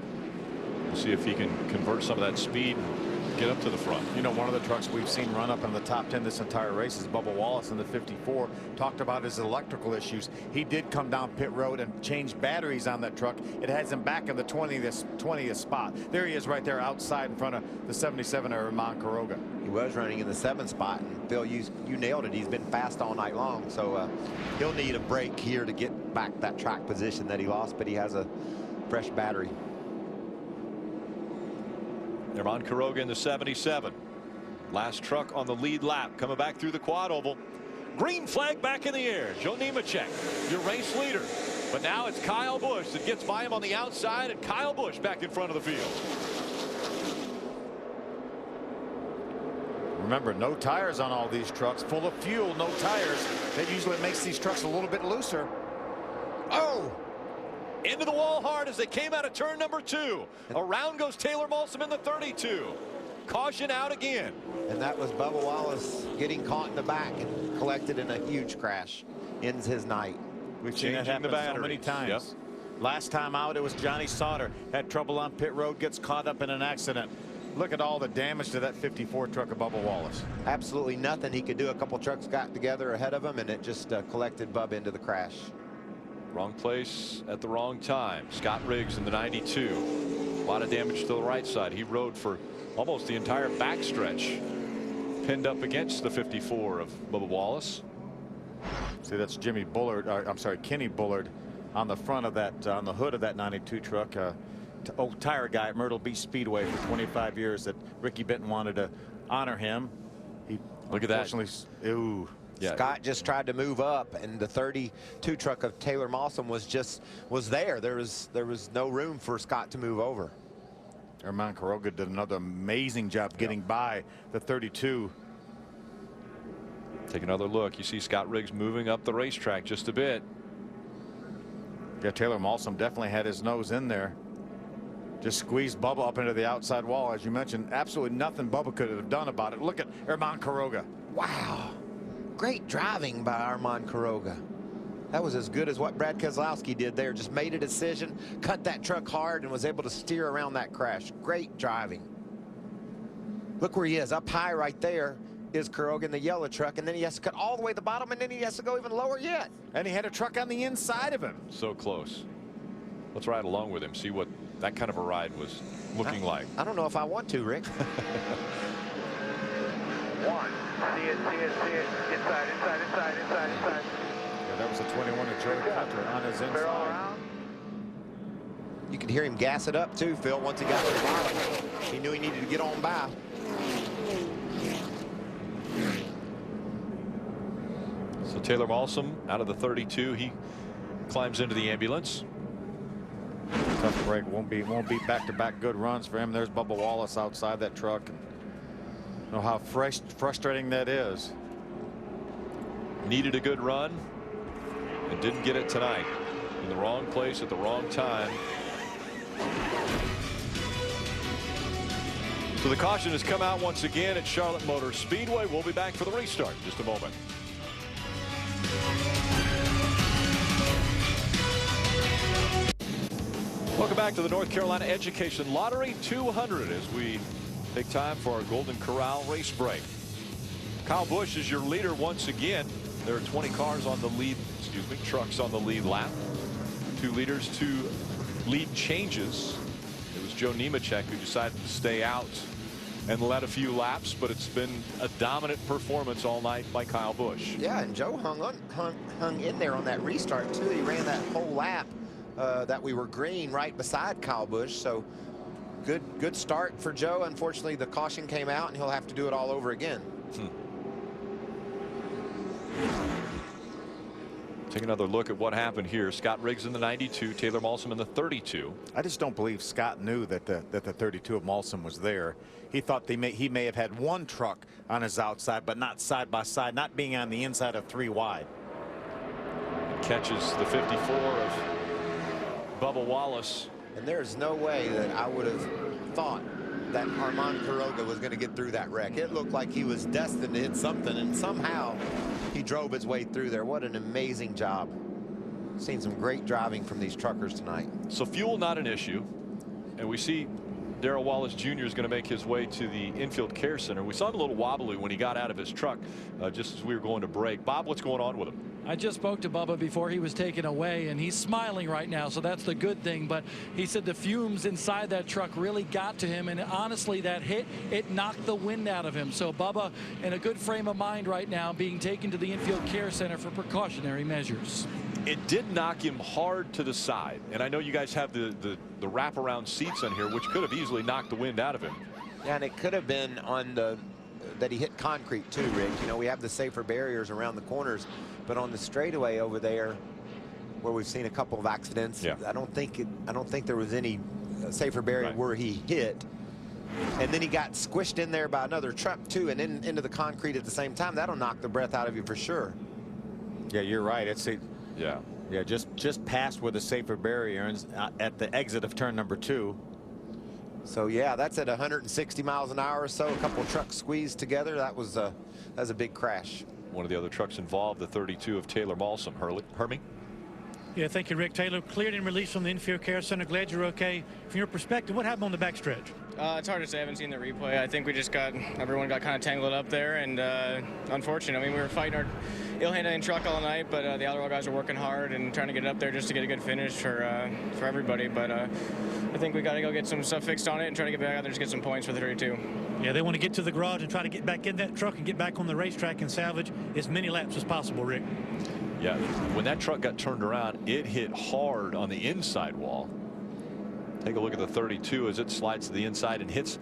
[SPEAKER 1] We'll see if he can convert some of that speed. Get up to the front.
[SPEAKER 3] You know, one of the trucks we've seen run up in the top 10 this entire race is Bubba Wallace in the 54. Talked about his electrical issues. He did come down pit road and change batteries on that truck. It has him back in the 20th spot. There he is right there outside in front of the 77 of Herman Quiroga.
[SPEAKER 2] He was running in the 7th spot, and Phil, you nailed it. He's been fast all night long, so he'll need a break here to get back that track position that he lost, but he has a fresh battery.
[SPEAKER 1] Herman Quiroga in the 77. Last truck on the lead lap coming back through the quad oval. Green flag back in the air. Joe Nemechek, your race leader. But now it's Kyle Busch that gets by him on the outside, and Kyle Busch back in front of the field.
[SPEAKER 3] Remember, no tires on all these trucks. Full of fuel, no tires. That usually makes these trucks a little bit looser.
[SPEAKER 1] Oh! Into the wall hard as they came out of turn number 2. Around goes Taylor Malsom in the 32. Caution out again.
[SPEAKER 2] And that was Bubba Wallace getting caught in the back and collected in a huge crash. Ends his night.
[SPEAKER 3] We've seen that happen so many times.
[SPEAKER 1] Yep.
[SPEAKER 3] Last time out, it was Johnny Sauter. Had trouble on pit road, gets caught up in an accident. Look at all the damage to that 54 truck of Bubba Wallace.
[SPEAKER 2] Absolutely nothing he could do. A couple trucks got together ahead of him, and it just collected Bubba into the crash.
[SPEAKER 1] Wrong place at the wrong time. Scott Riggs in the 92. A lot of damage to the right side. He rode for almost the entire backstretch, pinned up against the 54 of Bubba Wallace.
[SPEAKER 3] See, that's Jimmy Bullard, I'm sorry, Kenny Bullard on the front of that, on the hood of that 92 truck. Old tire guy at Myrtle Beach Speedway for 25 years that Ricky Benton wanted to honor him. He
[SPEAKER 1] Look at that.
[SPEAKER 3] Ooh.
[SPEAKER 1] Yeah.
[SPEAKER 2] Scott just tried to move up, and the 32 truck of Taylor Malsom was there. There was no room for Scott to move over.
[SPEAKER 3] Herman Quiroga did another amazing job getting by the 32.
[SPEAKER 1] Take another look. You see Scott Riggs moving up the racetrack just a bit.
[SPEAKER 3] Yeah, Taylor Malsom definitely had his nose in there. Just squeezed Bubba up into the outside wall. As you mentioned, absolutely nothing Bubba could have done about it. Look at Herman Quiroga.
[SPEAKER 2] Wow. Great driving by Herman Quiroga. That was as good as what Brad Keselowski did there. Just made a decision, cut that truck hard, and was able to steer around that crash. Great driving. Look where he is. Up high right there is Quiroga in the yellow truck, and then he has to cut all the way to the bottom, and then he has to go even lower yet.
[SPEAKER 3] And he had a truck on the inside of him.
[SPEAKER 1] So close. Let's ride along with him, see what that kind of a ride was looking like.
[SPEAKER 2] I don't know if I want to, Rick.
[SPEAKER 7] One. See it. Inside.
[SPEAKER 3] Yeah, that was a 21 of Joey Cutter on his
[SPEAKER 7] Barrel
[SPEAKER 3] inside.
[SPEAKER 7] around.
[SPEAKER 2] You could hear him gas it up too, Phil, once he got to the bottom. He knew he needed to get on by.
[SPEAKER 1] So Taylor Malsom out of the 32. He climbs into the ambulance.
[SPEAKER 3] Tough break. Won't be back-to-back good runs for him. There's Bubba Wallace outside that truck. Know how frustrating that is.
[SPEAKER 1] Needed a good run and didn't get it tonight. In the wrong place at the wrong time. So the caution has come out once again at Charlotte Motor Speedway. We'll be back for the restart in just a moment. Welcome back to the North Carolina Education Lottery 200 as we take time for our Golden Corral race break. Kyle Busch is your leader once again. There are 20 cars on the lead, trucks on the lead lap. 2 leaders, 2 lead changes. It was Joe Nemechek who decided to stay out and led a few laps, but it's been a dominant performance all night by Kyle Busch.
[SPEAKER 2] Yeah, and Joe hung in there on that restart too. He ran that whole lap that we were green right beside Kyle Busch. So good start for Joe. Unfortunately, the caution came out, and he'll have to do it all over again.
[SPEAKER 1] Take another look at what happened here. Scott Riggs in the 92, Taylor Malsom in the 32.
[SPEAKER 3] I just don't believe Scott knew that the 32 of Malsom was there. He thought he may have had one truck on his outside, but not side by side, not being on the inside of 3 wide.
[SPEAKER 1] Catches the 54 of Bubba Wallace.
[SPEAKER 2] And there's no way that I would have thought that Armand Quiroga was going to get through that wreck. It looked like he was destined to hit something, and somehow he drove his way through there. What an amazing job. Seen some great driving from these truckers tonight.
[SPEAKER 1] So fuel not an issue, and we see Darrell Wallace Jr. is going to make his way to the infield care center. We saw him a little wobbly when he got out of his truck just as we were going to break. Bob, what's going on with him?
[SPEAKER 5] I just spoke to Bubba before he was taken away, and he's smiling right now, so that's the good thing. But he said the fumes inside that truck really got to him, and honestly, that hit, it knocked the wind out of him. So Bubba in a good frame of mind right now, being taken to the infield care center for precautionary measures.
[SPEAKER 1] It did knock him hard to the side, and I know you guys have the wraparound seats on here, which could have easily knocked the wind out of him.
[SPEAKER 2] Yeah, and it could have been on the that he hit concrete too, Rick. You know, we have the safer barriers around the corners, but on the straightaway over there, where we've seen a couple of accidents, I don't think there was any safer barrier where he hit. And then he got squished in there by another truck too, and then into the concrete at the same time. That'll knock the breath out of you for sure.
[SPEAKER 3] Yeah, you're right. It's a
[SPEAKER 1] yeah,
[SPEAKER 3] just past where the safer barrier is at the exit of turn number 2.
[SPEAKER 2] So yeah, that's at 160 miles an hour or so. A couple of trucks squeezed together. That was a big crash.
[SPEAKER 1] One of the other trucks involved, the 32 of Taylor Malsom. Hermie?
[SPEAKER 4] Yeah, thank you, Rick. Taylor cleared and released from the infield care center. Glad you're okay. From your perspective, what happened on the backstretch?
[SPEAKER 10] It's hard to say. I haven't seen the replay. I think we just everyone got kind of tangled up there, and unfortunate. I mean, we were fighting our ill-handling truck all night, but the Alderall guys were working hard and trying to get it up there just to get a good finish for everybody. But I think we got to go get some stuff fixed on it and try to get back out there to get some points for the 32.
[SPEAKER 4] Yeah, they want to get to the garage and try to get back in that truck and get back on the racetrack and salvage as many laps as possible, Rick.
[SPEAKER 1] Yeah, when that truck got turned around, it hit hard on the inside wall. Take a look at the 32 as it slides to the inside and hits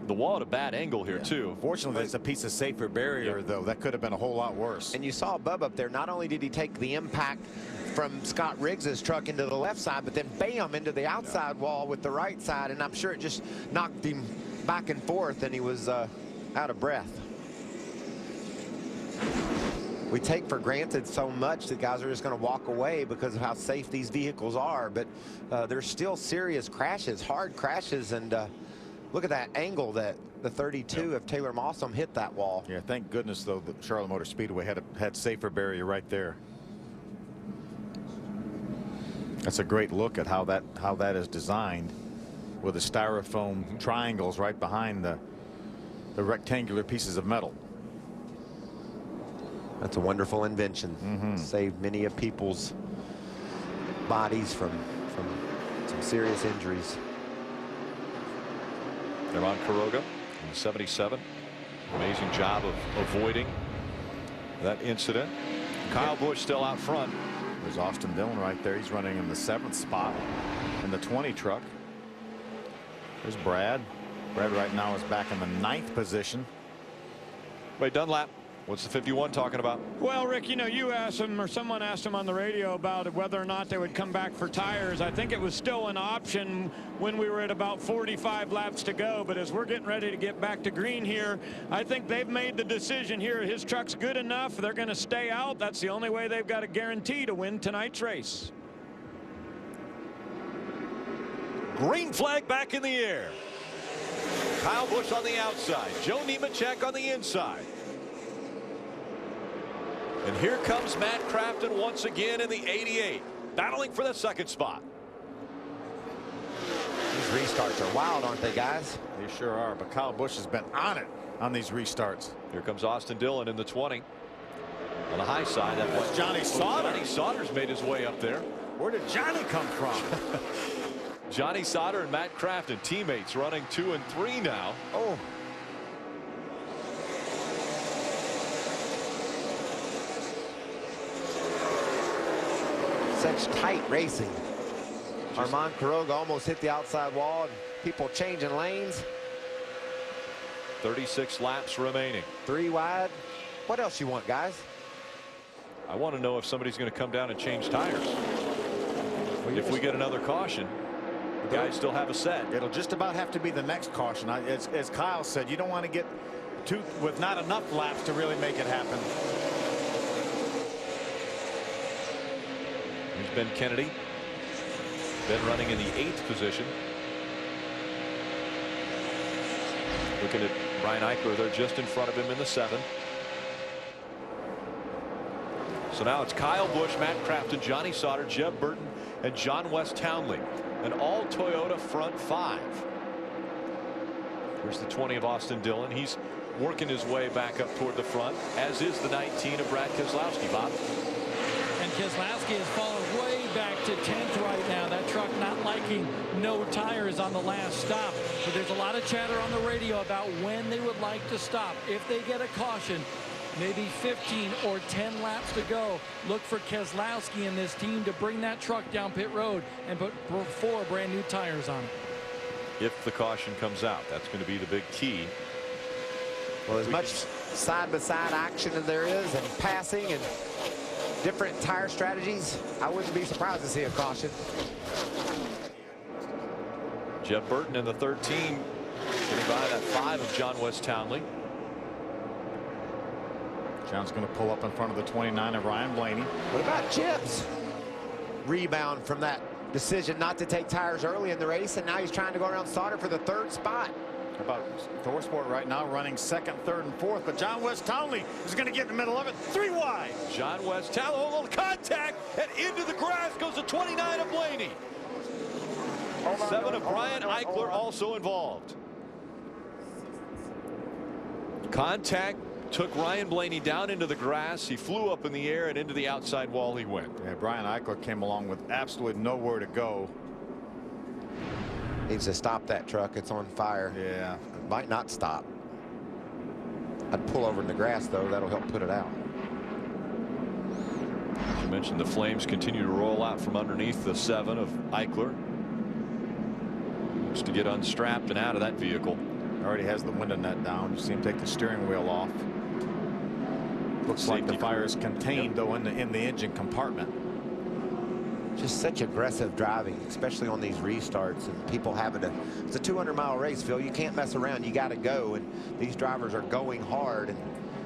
[SPEAKER 1] the wall at a bad angle here too.
[SPEAKER 3] Fortunately, it's a piece of safer barrier though. That could have been a whole lot worse.
[SPEAKER 2] And you saw Bubba up there. Not only did he take the impact from Scott Riggs's truck into the left side, but then bam into the outside wall with the right side, and I'm sure it just knocked him back and forth, and he was out of breath. We take for granted so much that guys are just going to walk away because of how safe these vehicles are, but there's still serious crashes, hard crashes, and look at that angle that the 32 of Taylor Malsom hit that wall.
[SPEAKER 3] Yeah, thank goodness though that Charlotte Motor Speedway had safer barrier right there. That's a great look at how that is designed, with the styrofoam triangles right behind the rectangular pieces of metal.
[SPEAKER 2] That's a wonderful invention. Saved many of people's bodies from some serious injuries.
[SPEAKER 1] Armand Quiroga in the 77. Amazing job of avoiding that incident. Kyle Busch still out front.
[SPEAKER 3] There's Austin Dillon right there. He's running in the 7th spot in the 20 truck. There's Brad. Brad right now is back in the 9th position.
[SPEAKER 1] Wait, Dunlap. What's the 51 talking about?
[SPEAKER 6] Well, Rick, you know, you asked him, or someone asked him on the radio about whether or not they would come back for tires. I think it was still an option when we were at about 45 laps to go. But as we're getting ready to get back to green here, I think they've made the decision here. His truck's good enough. They're going to stay out. That's the only way they've got a guarantee to win tonight's race.
[SPEAKER 1] Green flag back in the air. Kyle Busch on the outside. Joe Nemechek on the inside. And here comes Matt Crafton once again in the 88, battling for the 2nd spot.
[SPEAKER 2] These restarts are wild, aren't they, guys?
[SPEAKER 3] They sure are, but Kyle Busch has been on it on these restarts.
[SPEAKER 1] Here comes Austin Dillon in the 20. On the high side, that was
[SPEAKER 3] Johnny Sauter.
[SPEAKER 1] Johnny Sauter's made his way up there.
[SPEAKER 3] Where did Johnny come from?
[SPEAKER 1] Johnny Sauter and Matt Crafton, teammates, running 2 and 3 now.
[SPEAKER 2] Oh. Such tight racing. Armand Quiroga almost hit the outside wall, and people changing lanes.
[SPEAKER 1] 36 laps remaining.
[SPEAKER 2] 3 wide. What else you want, guys?
[SPEAKER 1] I want to know if somebody's going to come down and change tires. If we get another caution, the guys still have a set.
[SPEAKER 3] It'll just about have to be the next caution. As Kyle said, you don't want to get with not enough laps to really make it happen.
[SPEAKER 1] Here's Ben Kennedy. Ben running in the 8th position. Looking at Brian Eichler, they're just in front of him in the 7th. So now it's Kyle Busch, Matt Crafton, Johnny Sauter, Jeb Burton, and John West Townley. An all Toyota front 5. Here's the 20 of Austin Dillon. He's working his way back up toward the front, as is the 19 of Brad Keselowski. Bob.
[SPEAKER 5] And Keselowski has fallen way back to 10th right now. That truck not liking no tires on the last stop. But there's a lot of chatter on the radio about when they would like to stop. If they get a caution, maybe 15 or 10 laps to go. Look for Keselowski and this team to bring that truck down pit road and put 4 brand new tires on it.
[SPEAKER 1] If the caution comes out, that's going to be the big key.
[SPEAKER 2] Well, as much side-by-side action as there is, and passing and different tire strategies, I wouldn't be surprised to see a caution.
[SPEAKER 1] Jeb Burton in the 13, getting by that 5 of John West Townley.
[SPEAKER 3] John's going to pull up in front of the 29 of Ryan Blaney.
[SPEAKER 2] What about Jeb's rebound from that decision not to take tires early in the race, and now he's trying to go around Sauter for the 3rd spot?
[SPEAKER 3] How about ThorSport right now running 2nd, 3rd, and 4th, but John West Townley is going to get in the middle of it. 3 wide.
[SPEAKER 1] John West Townley, a little contact, and into the grass goes the 29 of Blaney. 7 of Brian Eichler also involved. Contact took Ryan Blaney down into the grass. He flew up in the air, and into the outside wall he went.
[SPEAKER 3] Yeah, Brian Eichler came along with absolutely nowhere to go.
[SPEAKER 2] Needs to stop that truck. It's on fire.
[SPEAKER 3] Yeah.
[SPEAKER 2] It might not stop. I'd pull over in the grass, though. That'll help put it out.
[SPEAKER 1] As you mentioned, the flames continue to roll out from underneath the 7 of Eichler. Looks to get unstrapped and out of that vehicle.
[SPEAKER 3] Already has the window net down. You see him take the steering wheel off. Looks like the fire is contained, though, in the engine compartment.
[SPEAKER 2] Just such aggressive driving, especially on these restarts, and people having to. It's a 200-mile race, Phil. You can't mess around. You got to go, and these drivers are going hard.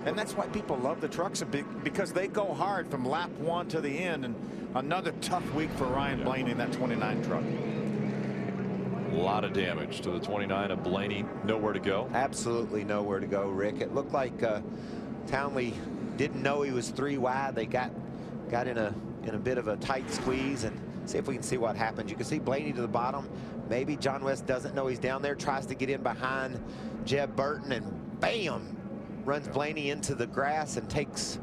[SPEAKER 3] And that's why people love the trucks, because they go hard from lap 1 to the end. And another tough week for Ryan Blaney in that 29 truck.
[SPEAKER 1] A lot of damage to the 29 of Blaney. Nowhere to go.
[SPEAKER 2] Absolutely nowhere to go, Rick. It looked like Townley didn't know he was 3 wide. They got in a bit of a tight squeeze, and see if we can see what happens. You can see Blaney to the bottom. Maybe John West doesn't know he's down there, tries to get in behind Jeb Burton, and bam, runs Blaney into the grass and takes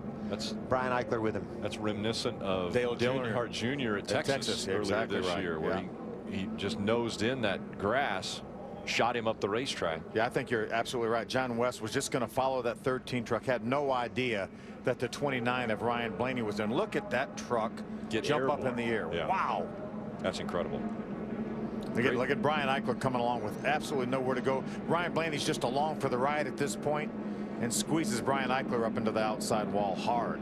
[SPEAKER 2] Brian Eichler with him.
[SPEAKER 1] That's reminiscent of Dale Earnhardt Jr. at Texas earlier
[SPEAKER 3] exactly
[SPEAKER 1] this year, where he just nosed in that grass, shot him up the racetrack.
[SPEAKER 3] Yeah, I think you're absolutely right. John West was just going to follow that 13 truck, had no idea that the 29 of Ryan Blaney was in. Look at that truck jump up in the air.
[SPEAKER 1] Yeah.
[SPEAKER 3] Wow.
[SPEAKER 1] That's incredible.
[SPEAKER 3] Look at Brian Eichler coming along with absolutely nowhere to go. Ryan Blaney's just along for the ride at this point and squeezes Brian Eichler up into the outside wall hard.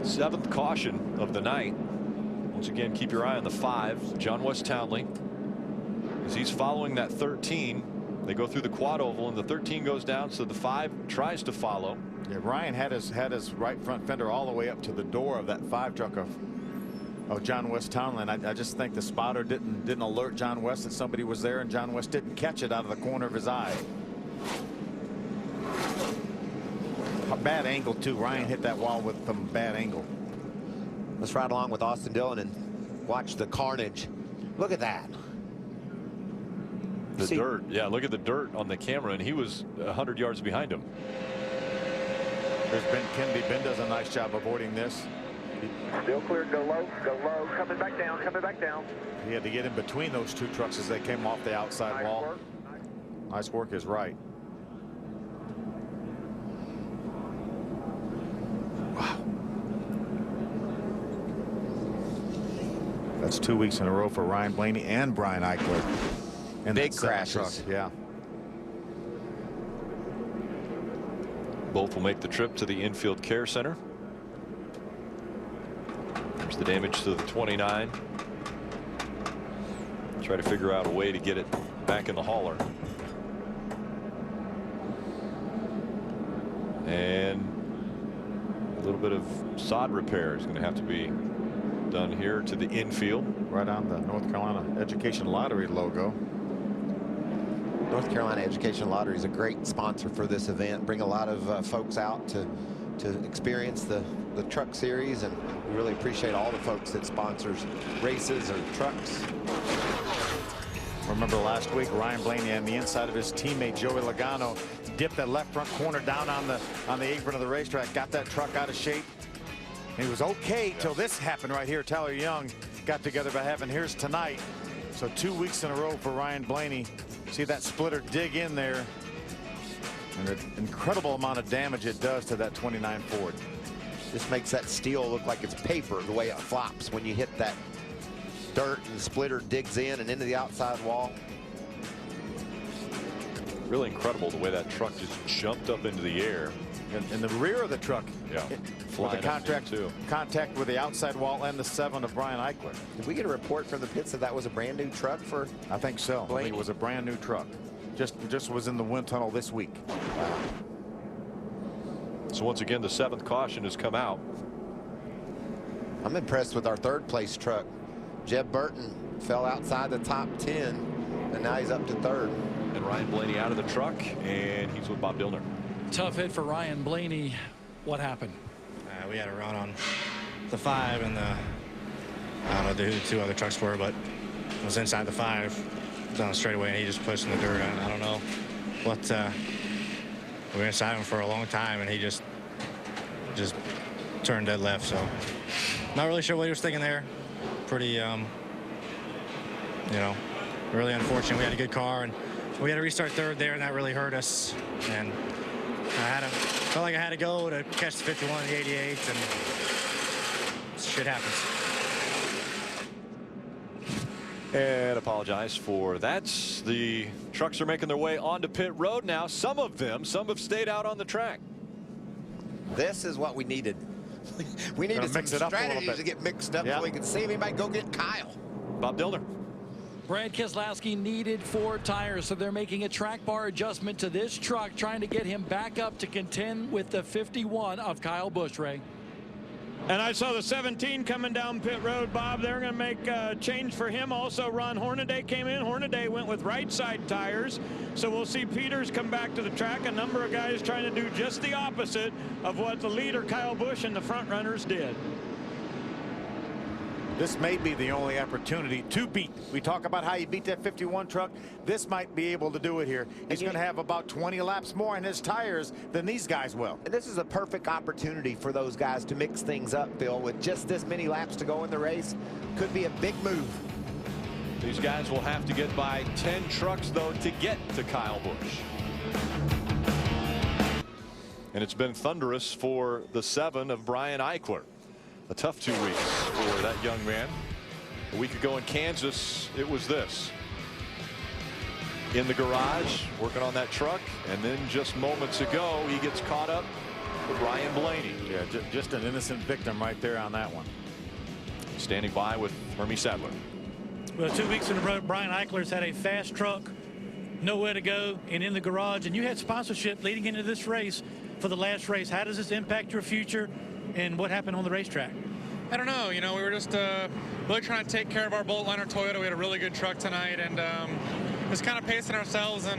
[SPEAKER 1] 7th caution of the night. Once again, keep your eye on the 5, John West Townley, as he's following that 13. They go through the quad oval, and the 13 goes down, so the 5 tries to follow.
[SPEAKER 3] Yeah, Ryan had his right front fender all the way up to the door of that 5 truck of John West Townley. I just think the spotter didn't alert John West that somebody was there, and John West didn't catch it out of the corner of his eye. A bad angle too. Ryan hit that wall with some bad angle.
[SPEAKER 2] Let's ride along with Austin Dillon and watch the carnage. Look at that.
[SPEAKER 1] The dirt. Yeah, look at the dirt on the camera, and he was 100 yards behind him.
[SPEAKER 3] There's Ben Kennedy. Ben does a nice job avoiding this.
[SPEAKER 7] Still clear. Go low. Coming back down.
[SPEAKER 3] He had to get in between those 2 trucks as they came off the outside wall. Nice work is right. Wow. That's 2 weeks in a row for Ryan Blaney and Brian Eichler. And
[SPEAKER 2] big crashes.
[SPEAKER 3] Yeah.
[SPEAKER 1] Both will make the trip to the infield care center. There's the damage to the 29. Try to figure out a way to get it back in the hauler. And a little bit of sod repair is going to have to be done here to the infield.
[SPEAKER 3] Right on the North Carolina Education Lottery logo.
[SPEAKER 2] North Carolina Education Lottery is a great sponsor for this event. Bring a lot of folks out to experience the truck series, and we really appreciate all the folks that sponsors races or trucks.
[SPEAKER 3] Remember last week, Ryan Blaney on the inside of his teammate Joey Logano dipped that left front corner down on the apron of the racetrack, got that truck out of shape. And he was okay till this happened right here. Tyler Young got together by having. Here's tonight. So 2 weeks in a row for Ryan Blaney. See that splitter dig in there, and an incredible amount of damage it does to that 29 Ford.
[SPEAKER 2] This makes that steel look like it's paper the way it flops when you hit that dirt, and the splitter digs in and into the outside wall.
[SPEAKER 1] Really incredible the way that truck just jumped up into the air.
[SPEAKER 3] In the rear of the truck,
[SPEAKER 1] yeah,
[SPEAKER 3] with the contact with the outside wall and the 7 of Brian Eichler.
[SPEAKER 2] Did we get a report from the pits that that was a brand new truck for?
[SPEAKER 3] I think so. I think it was a brand new truck. Just was in the wind tunnel this week.
[SPEAKER 2] Wow.
[SPEAKER 1] So once again, the 7th caution has come out.
[SPEAKER 2] I'm impressed with our 3rd place truck. Jeb Burton fell outside the top 10, and now he's up to 3rd.
[SPEAKER 1] And Ryan Blaney out of the truck, and he's with Bob Dillner.
[SPEAKER 5] Tough hit for Ryan Blaney. What happened?
[SPEAKER 10] We had a run on the 5 and I don't know who the 2 other trucks were, but it was inside the 5 down the straightaway, and he just pushed in the dirt. I don't know what. We were inside him for a long time, and he just turned dead left. So not really sure what he was thinking there. Pretty, you know, really unfortunate. We had a good car, and we had to restart 3rd there, and that really hurt us. And felt like I had to go to catch the 51 and the 88, and shit happens.
[SPEAKER 1] And apologize for that. The trucks are making their way onto pit road now. Some have stayed out on the track.
[SPEAKER 2] This is what we needed. We needed some strategies to get mixed up so we could see if anybody go get Kyle.
[SPEAKER 1] Bob Dillner.
[SPEAKER 5] Brad Keselowski needed 4 tires, so they're making a track bar adjustment to this truck, trying to get him back up to contend with the 51 of Kyle Busch, Ray.
[SPEAKER 6] And I saw the 17 coming down pit road, Bob. They're going to make a change for him. Also, Ron Hornaday came in. Hornaday went with right side tires. So we'll see Peters come back to the track. A number of guys trying to do just the opposite of what the leader, Kyle Busch, and the front runners did.
[SPEAKER 3] This may be the only opportunity to beat. We talk about how you beat that 51 truck. This might be able to do it here. He's going to have about 20 laps more in his tires than these guys will.
[SPEAKER 2] And this is a perfect opportunity for those guys to mix things up, Bill. With just this many laps to go in the race, could be a big move.
[SPEAKER 1] These guys will have to get by 10 trucks, though, to get to Kyle Busch. And it's been thunderous for the 7 of Brian Eichler. A tough 2 weeks for that young man. A week ago in Kansas, it was this. In the garage, working on that truck, and then just moments ago, he gets caught up with Ryan Blaney.
[SPEAKER 3] Yeah, just an innocent victim right there on that one.
[SPEAKER 1] Standing by with Hermie Sadler.
[SPEAKER 4] Well, 2 weeks in a row, Brian Eichler's had a fast truck, nowhere to go, and in the garage. And you had sponsorship leading into this race for the last race. How does this impact your future? And what happened on the racetrack?
[SPEAKER 11] I don't know. You know, we were just really trying to take care of our Bolt Liner Toyota. We had a really good truck tonight, and just kind of pacing ourselves. And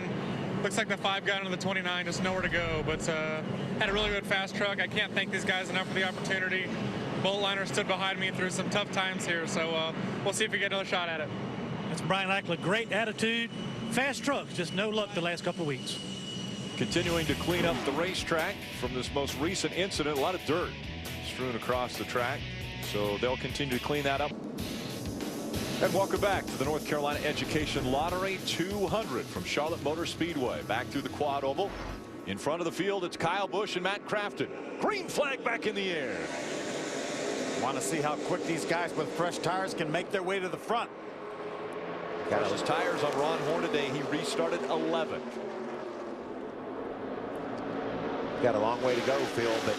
[SPEAKER 11] looks like the 5 got into the 29, just nowhere to go. But had a really good fast truck. I can't thank these guys enough for the opportunity. Bolt Liner stood behind me through some tough times here, so we'll see if we get another shot at it.
[SPEAKER 4] That's Brian Eichler. Great attitude, fast trucks, just no luck the last couple of weeks.
[SPEAKER 1] Continuing to clean up the racetrack from this most recent incident. A lot of dirt strewn across the track, so they'll continue to clean that up. And welcome back to the North Carolina Education Lottery 200 from Charlotte Motor Speedway. Back through the quad oval. In front of the field, it's Kyle Busch and Matt Crafton. Green flag back in the air.
[SPEAKER 3] Want to see how quick these guys with fresh tires can make their way to the front.
[SPEAKER 1] Got his tires on Ron Hornaday. He restarted 11th.
[SPEAKER 2] Got a long way to go, Phil, but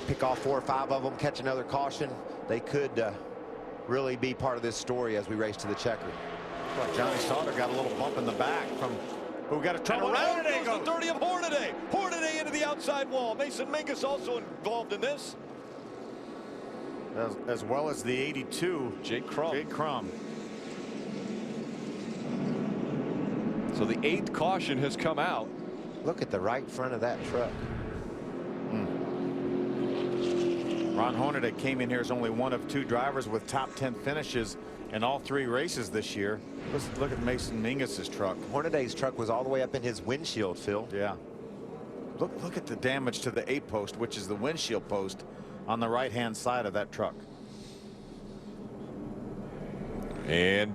[SPEAKER 2] pick off 4 or 5 of them, catch another caution. They could really be part of this story as we race to the checker.
[SPEAKER 3] Well, Johnny Sauter got a little bump in the back from who got a trouble.
[SPEAKER 1] Around goes the 30 of Hornaday. Hornaday into the outside wall. Mason Mingus also involved in this.
[SPEAKER 3] As well as the 82.
[SPEAKER 1] Jake Crum.
[SPEAKER 3] Jake Crum.
[SPEAKER 1] So the 8th caution has come out.
[SPEAKER 2] Look at the right front of that truck.
[SPEAKER 3] Ron Hornaday came in here as only one of 2 drivers with top 10 finishes in all 3 races this year. Let's look at Mason Mingus's truck.
[SPEAKER 2] Hornaday's truck was all the way up in his windshield, Phil.
[SPEAKER 3] Yeah. Look at the damage to the 8 post, which is the windshield post on the right-hand side of that truck.
[SPEAKER 1] And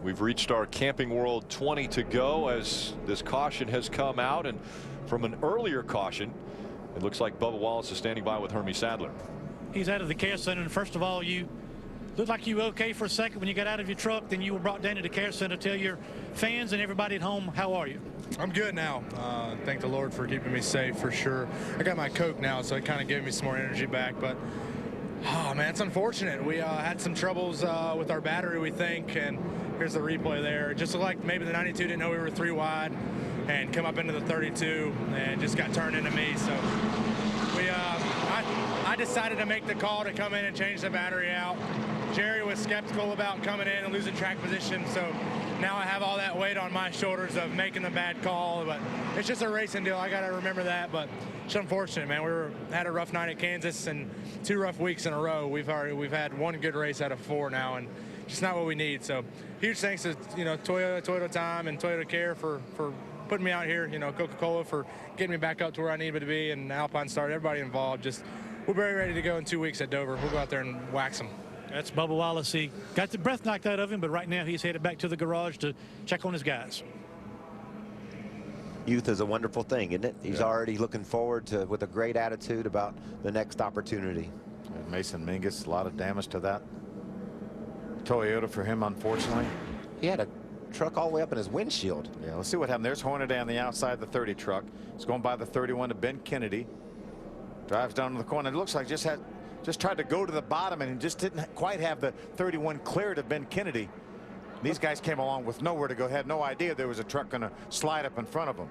[SPEAKER 1] we've reached our Camping World 20 to go as this caution has come out. And from an earlier caution, it looks like Bubba Wallace is standing by with Hermie Sadler.
[SPEAKER 4] He's out of the care center, and first of all, you looked like you were okay for a second when you got out of your truck. Then you were brought down to the care center. Tell your fans and everybody at home, how are you?
[SPEAKER 11] I'm good now. Thank the Lord for keeping me safe, for sure. I got my Coke now, so it kind of gave me some more energy back. But, oh, man, it's unfortunate. We had some troubles with our battery, we think, and here's the replay there. It just looked like maybe the 92 didn't know we were 3 wide and come up into the 32 and just got turned into me. So I decided to make the call to come in and change the battery out. Jerry was skeptical about coming in and losing track position, so now I have all that weight on my shoulders of making the bad call. But it's just a racing deal. I got to remember that. But it's unfortunate, man. Had a rough night at Kansas and 2 rough weeks in a row. We've had 1 good race out of 4 now, and just not what we need. So huge thanks to Toyota Time and Toyota Care for putting me out here. Coca-Cola for getting me back up to where I needed to be, and Alpine Start, everybody involved. We're very ready to go in 2 weeks at Dover. We'll go out there and wax them.
[SPEAKER 4] That's Bubba Wallace. He got the breath knocked out of him, but right now he's headed back to the garage to check on his guys.
[SPEAKER 2] Youth is a wonderful thing, isn't it? He's already looking forward to with a great attitude about the next opportunity.
[SPEAKER 3] And Mason Mingus, a lot of damage to that Toyota for him, unfortunately.
[SPEAKER 2] He had a truck all the way up in his windshield.
[SPEAKER 3] Yeah, let's see what happened. There's Hornaday on the outside of the 30 truck. It's going by the 31 to Ben Kennedy. Drives down to the corner. It looks like just tried to go to the bottom and just didn't quite have the 31 cleared of Ben Kennedy. These guys came along with nowhere to go. Had no idea there was a truck going to slide up in front of them.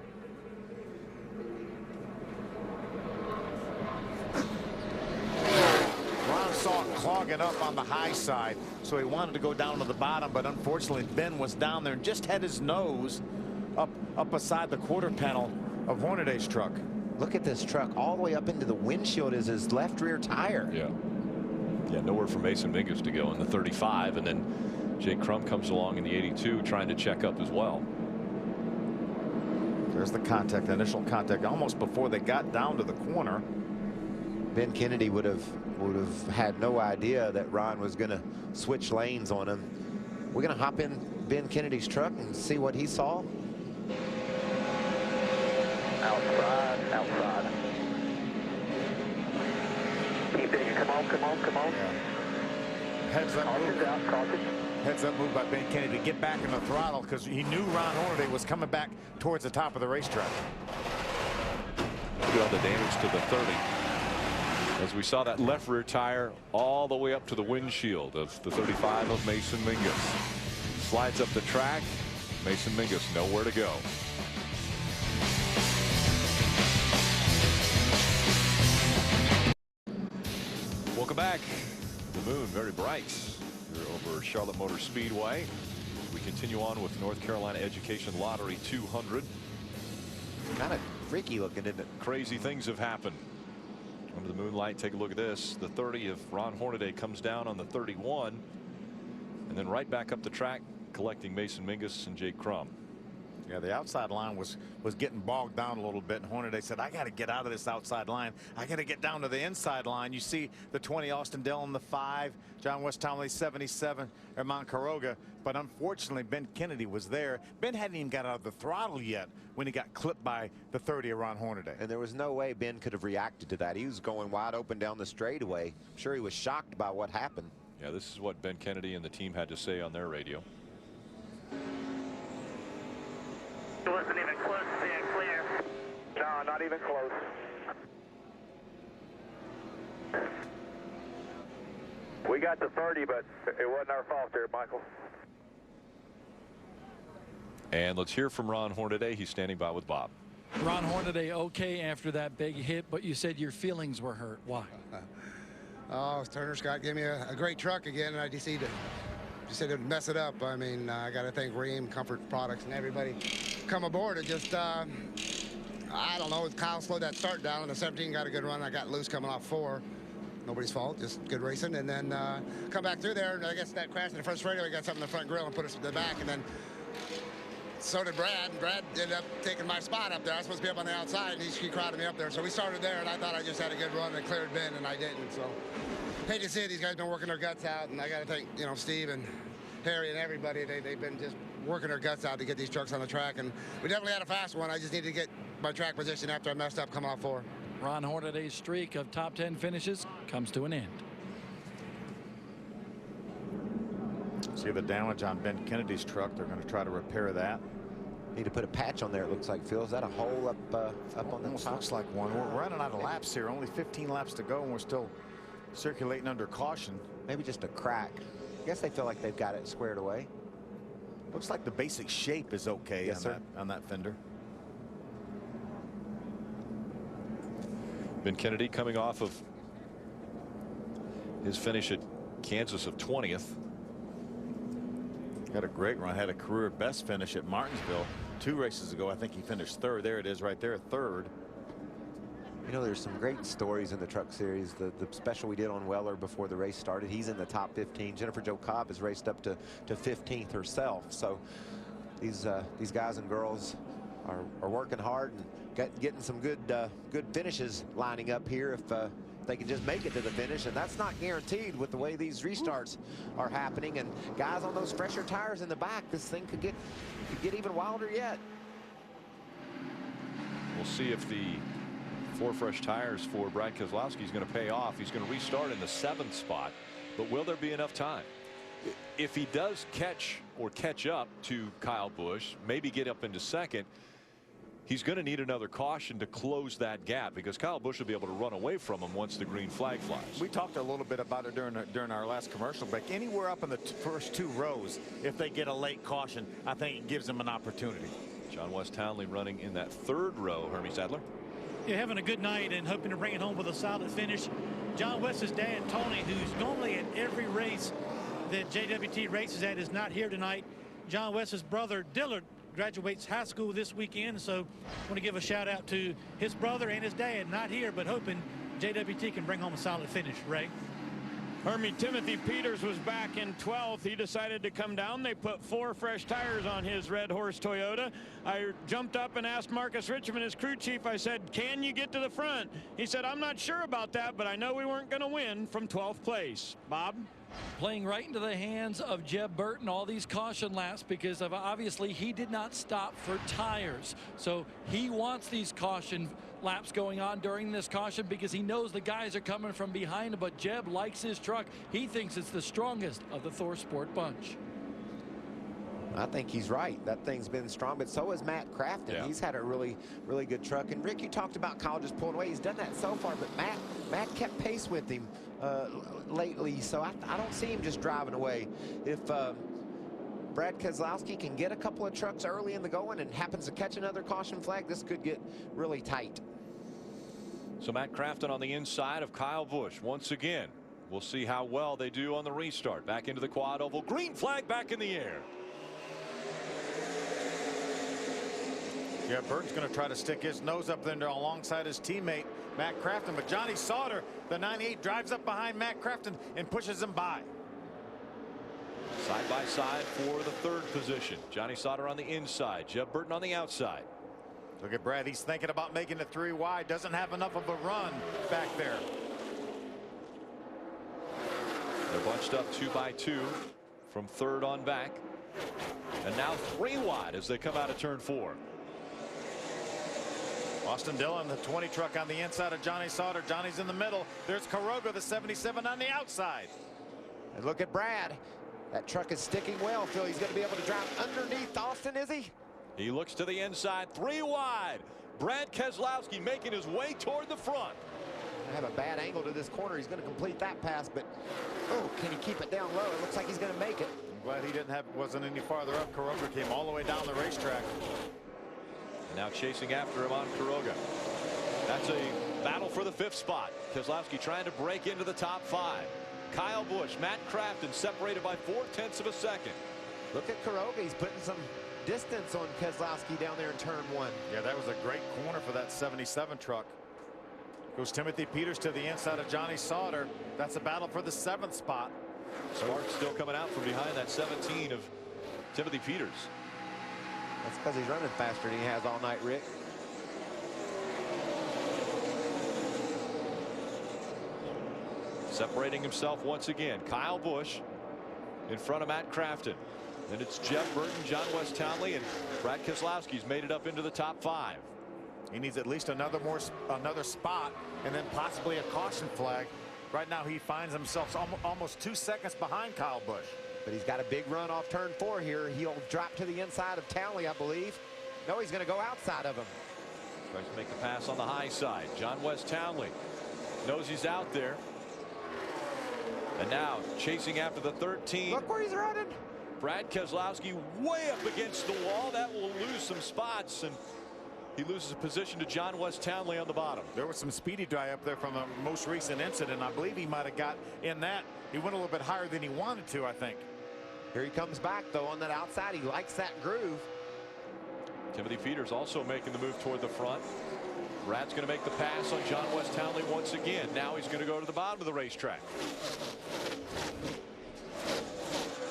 [SPEAKER 3] Ron saw it clogging up on the high side, so he wanted to go down to the bottom, but unfortunately Ben was down there and just had his nose up beside the quarter panel of Hornaday's truck.
[SPEAKER 2] Look at this truck. All the way up into the windshield is his left rear tire.
[SPEAKER 1] Yeah, nowhere for Mason Mingus to go in the 35, and then Jake Crum comes along in the 82 trying to check up as well.
[SPEAKER 3] There's the contact, the initial contact, almost before they got down to the corner.
[SPEAKER 2] Ben Kennedy would have had no idea that Ron was going to switch lanes on him. We're going to hop in Ben Kennedy's truck and see what he saw.
[SPEAKER 7] Outside. Keep digging. Come on.
[SPEAKER 3] Yeah. Heads up
[SPEAKER 7] Caution's
[SPEAKER 3] move.
[SPEAKER 7] out, caution.
[SPEAKER 3] Heads up move by Ben Kennedy to get back in the throttle because he knew Ron Hornaday was coming back towards the top of the racetrack.
[SPEAKER 1] Look at all the damage to the 30. As we saw that left rear tire all the way up to the windshield of the 35 of Mason Mingus. Slides up the track. Mason Mingus nowhere to go. Welcome back. The moon very bright here over Charlotte Motor Speedway. We continue on with North Carolina Education Lottery 200.
[SPEAKER 2] Kind of freaky looking, isn't it?
[SPEAKER 1] Crazy things have happened under the moonlight. Take a look at this. The 30 of Ron Hornaday comes down on the 31 and then right back up the track collecting Mason Mingus and Jake Crum.
[SPEAKER 3] Yeah, the outside line was getting bogged down a little bit, and Hornaday said, I got to get out of this outside line. I got to get down to the inside line. You see the 20 Austin Dillon, the 5, John West Townley 77, Mount Caroga, but unfortunately Ben Kennedy was there. Ben hadn't even got out of the throttle yet when he got clipped by the 30 of Ron Hornaday.
[SPEAKER 2] And there was no way Ben could have reacted to that. He was going wide open down the straightaway. I'm sure he was shocked by what happened.
[SPEAKER 1] Yeah, this is what Ben Kennedy and the team had to say on their radio.
[SPEAKER 7] It wasn't even close to being clear. No, not even close. We got the 30, but it wasn't our fault there, Michael.
[SPEAKER 1] And let's hear from Ron Hornaday. He's standing by with Bob.
[SPEAKER 5] Ron Hornaday okay after that big hit, but you said your feelings were hurt. Why?
[SPEAKER 12] Oh, Turner Scott gave me a great truck again, and I just said to mess it up. I mean, I got to thank Ream, Comfort Products, and everybody come aboard. It just, I don't know, Kyle slowed that start down, and the 17 got a good run. I got loose coming off 4. Nobody's fault, just good racing. And then come back through there, and I guess that crash in the front radio, we got something in the front grill and put us to the back, and then so did Brad, and Brad ended up taking my spot up there. I was supposed to be up on the outside, and he crowded me up there. So we started there, and I thought I just had a good run and cleared Ben, and I didn't. So hate to see it. These guys been working their guts out, and I got to thank, you know, Steve and Harry and everybody. They've been just working their guts out to get these trucks on the track, and we definitely had a fast one. I just needed to get my track position after I messed up coming off 4.
[SPEAKER 5] Ron Hornaday's streak of top 10 finishes comes to an end.
[SPEAKER 3] See the damage on Ben Kennedy's truck. They're going to try to repair that.
[SPEAKER 2] Need to put a patch on there, it looks like, Phil. Is that a hole up on the
[SPEAKER 3] Almost
[SPEAKER 2] top?
[SPEAKER 3] looks like one. We're running out of laps here. Only 15 laps to go, and we're still circulating under caution.
[SPEAKER 2] Maybe just a crack. I guess they feel like they've got it squared away.
[SPEAKER 3] Looks like the basic shape is okay.
[SPEAKER 2] Yes,
[SPEAKER 3] on that fender.
[SPEAKER 1] Ben Kennedy coming off of his finish at Kansas of 20th.
[SPEAKER 3] Had a great run. Had a career best finish at Martinsville 2 races ago. I think he finished 3rd. There it is right there, 3rd.
[SPEAKER 2] You know, there's some great stories in the Truck Series. The special we did on Weller before the race started, he's in the top 15. Jennifer Jo Cobb has raced up to 15th herself. So these guys and girls are working hard and getting some good finishes lining up here if they can just make it to the finish, and that's not guaranteed with the way these restarts are happening. And guys on those fresher tires in the back, this thing could get even wilder yet.
[SPEAKER 1] We'll see if the 4 fresh tires for Brad Keselowski is going to pay off. He's going to restart in the 7th spot, but will there be enough time? If he does catch up to Kyle Busch, maybe get up into 2nd, he's going to need another caution to close that gap, because Kyle Busch will be able to run away from him once the green flag flies.
[SPEAKER 3] We talked a little bit about it during our last commercial break. Anywhere up in the first 2 rows, if they get a late caution, I think it gives them an opportunity.
[SPEAKER 1] John West Townley running in that 3rd row. Hermie Sadler.
[SPEAKER 4] Yeah, having a good night and hoping to bring it home with a solid finish. John West's dad, Tony, who's normally at every race that JWT races at, is not here tonight. John West's brother, Dillard, graduates high school this weekend, so I want to give a shout out to his brother and his dad, not here, but hoping JWT can bring home a solid finish. Ray.
[SPEAKER 6] Hermie, Timothy Peters was back in 12th. He decided to come down. They put 4 fresh tires on his Red Horse Toyota. I jumped up and asked Marcus Richmond, his crew chief, I said, can you get to the front? He said, I'm not sure about that, but I know we weren't going to win from 12th place. Bob?
[SPEAKER 5] Playing right into the hands of Jeb Burton, all these caution laps, because of obviously he did not stop for tires. So he wants these caution laps going on during this caution because he knows the guys are coming from behind him. But Jeb likes his truck. He thinks it's the strongest of the Thor Sport bunch.
[SPEAKER 2] I think he's right. That thing's been strong, but so has Matt Crafton.
[SPEAKER 1] Yeah.
[SPEAKER 2] He's had a really good truck. And Rick, you talked about Kyle just pulling away. He's done that so far, but Matt kept pace with him lately, so I don't see him just driving away. If Brad Keselowski can get a couple of trucks early in the going and happens to catch another caution flag, this could get really tight.
[SPEAKER 1] So Matt Crafton on the inside of Kyle Busch once again. We'll see how well they do on the restart. Back into the quad oval. Green flag back in the air.
[SPEAKER 3] Yeah, Burton's going to try to stick his nose up there alongside his teammate, Matt Crafton. But Johnny Sauter, the 98, drives up behind Matt Crafton and pushes him by.
[SPEAKER 1] Side by side for the third position. Johnny Sauter on the inside, Jeb Burton on the outside.
[SPEAKER 3] Look at Brad. He's thinking about making it 3 wide. Doesn't have enough of a run back there.
[SPEAKER 1] They're bunched up 2 by 2 from third on back. And now 3 wide as they come out of turn 4.
[SPEAKER 3] Austin Dillon, the 20 truck on the inside of Johnny Sauter. Johnny's in the middle. There's Caroga, the 77 on the outside.
[SPEAKER 2] And look at Brad. That truck is sticking well, Phil. He's going to be able to drive underneath Austin, is he?
[SPEAKER 1] He looks to the inside, 3 wide. Brad Keselowski making his way toward the front.
[SPEAKER 2] I have a bad angle to this corner. He's going to complete that pass, but oh, can he keep it down low? It looks like he's going to make it.
[SPEAKER 3] I'm glad he wasn't any farther up. Caroga came all the way down the racetrack.
[SPEAKER 1] And now chasing after him on Caroga. That's a battle for the 5th spot. Keselowski trying to break into the top 5. Kyle Busch, Matt Crafton separated by 0.4 of a second.
[SPEAKER 2] Look at Caroga. He's putting some distance on Keselowski down there in turn 1.
[SPEAKER 3] Yeah, that was a great corner for that 77 truck. Goes Timothy Peters to the inside of Johnny Sauter. That's a battle for the 7th spot.
[SPEAKER 1] Sparks still coming out from behind that 17 of Timothy Peters.
[SPEAKER 2] That's because he's running faster than he has all night, Rick.
[SPEAKER 1] Separating himself once again, Kyle Busch in front of Matt Crafton. Then it's Jeb Burton, John West Townley, and Brad Keselowski's made it up into the top 5.
[SPEAKER 3] He needs at least another spot and then possibly a caution flag. Right now he finds himself almost 2 seconds behind Kyle Busch.
[SPEAKER 2] But he's got a big run off turn 4 here. He'll drop to the inside of Townley, I believe. No, he's going to go outside of him.
[SPEAKER 1] Tries to make the pass on the high side. John West Townley knows he's out there. And now chasing after the 13.
[SPEAKER 2] Look where he's running.
[SPEAKER 1] Brad Keselowski way up against the wall. That will lose some spots, and he loses a position to John West Townley on the bottom.
[SPEAKER 3] There was some speedy dry up there from a most recent incident. I believe he might have got in that. He went a little bit higher than he wanted to, I think.
[SPEAKER 2] Here he comes back, though, on that outside. He likes that groove.
[SPEAKER 1] Timothy Peters also making the move toward the front. Brad's going to make the pass on John West Townley once again. Now he's going to go to the bottom of the racetrack.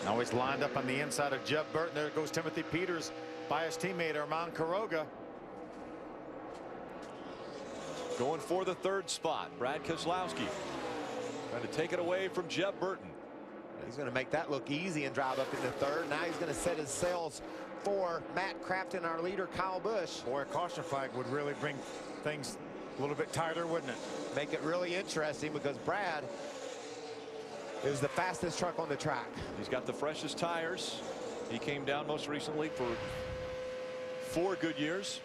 [SPEAKER 3] Now he's lined up on the inside of Jeb Burton. There goes Timothy Peters by his teammate Armand Caroga.
[SPEAKER 1] Going for the 3rd spot, Brad Keselowski trying to take it away from Jeb Burton.
[SPEAKER 2] He's going to make that look easy and drive up into 3rd. Now he's going to set his sails for Matt Crafton, our leader, Kyle Busch.
[SPEAKER 3] Boy, a caution flag would really bring things a little bit tighter, wouldn't it?
[SPEAKER 2] Make it really interesting because Brad is the fastest truck on the track.
[SPEAKER 1] He's got the freshest tires. He came down most recently for 4 good years.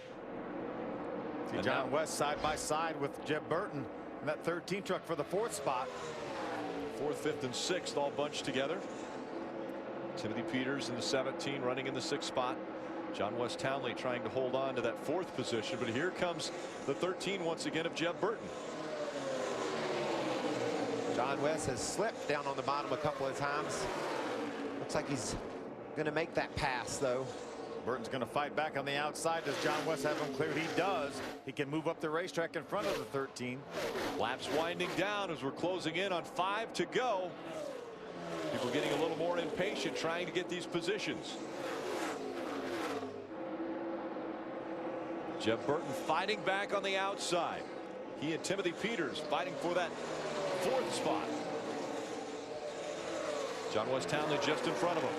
[SPEAKER 3] See John West side by side with Jeb Burton and that 13 truck for the 4th spot.
[SPEAKER 1] 4th, 5th, and 6th all bunched together. Timothy Peters in the 17 running in the 6th spot. John West Townley trying to hold on to that 4th position, but here comes the 13 once again of Jeb Burton.
[SPEAKER 2] John West has slipped down on the bottom a couple of times. Looks like he's going to make that pass, though.
[SPEAKER 3] Burton's going to fight back on the outside. Does John West have him cleared? He does. He can move up the racetrack in front of the 13.
[SPEAKER 1] Laps winding down as we're closing in on 5 to go. People getting a little more impatient trying to get these positions. Jeb Burton fighting back on the outside. He and Timothy Peters fighting for that 4th spot. John West Townley just in front of him.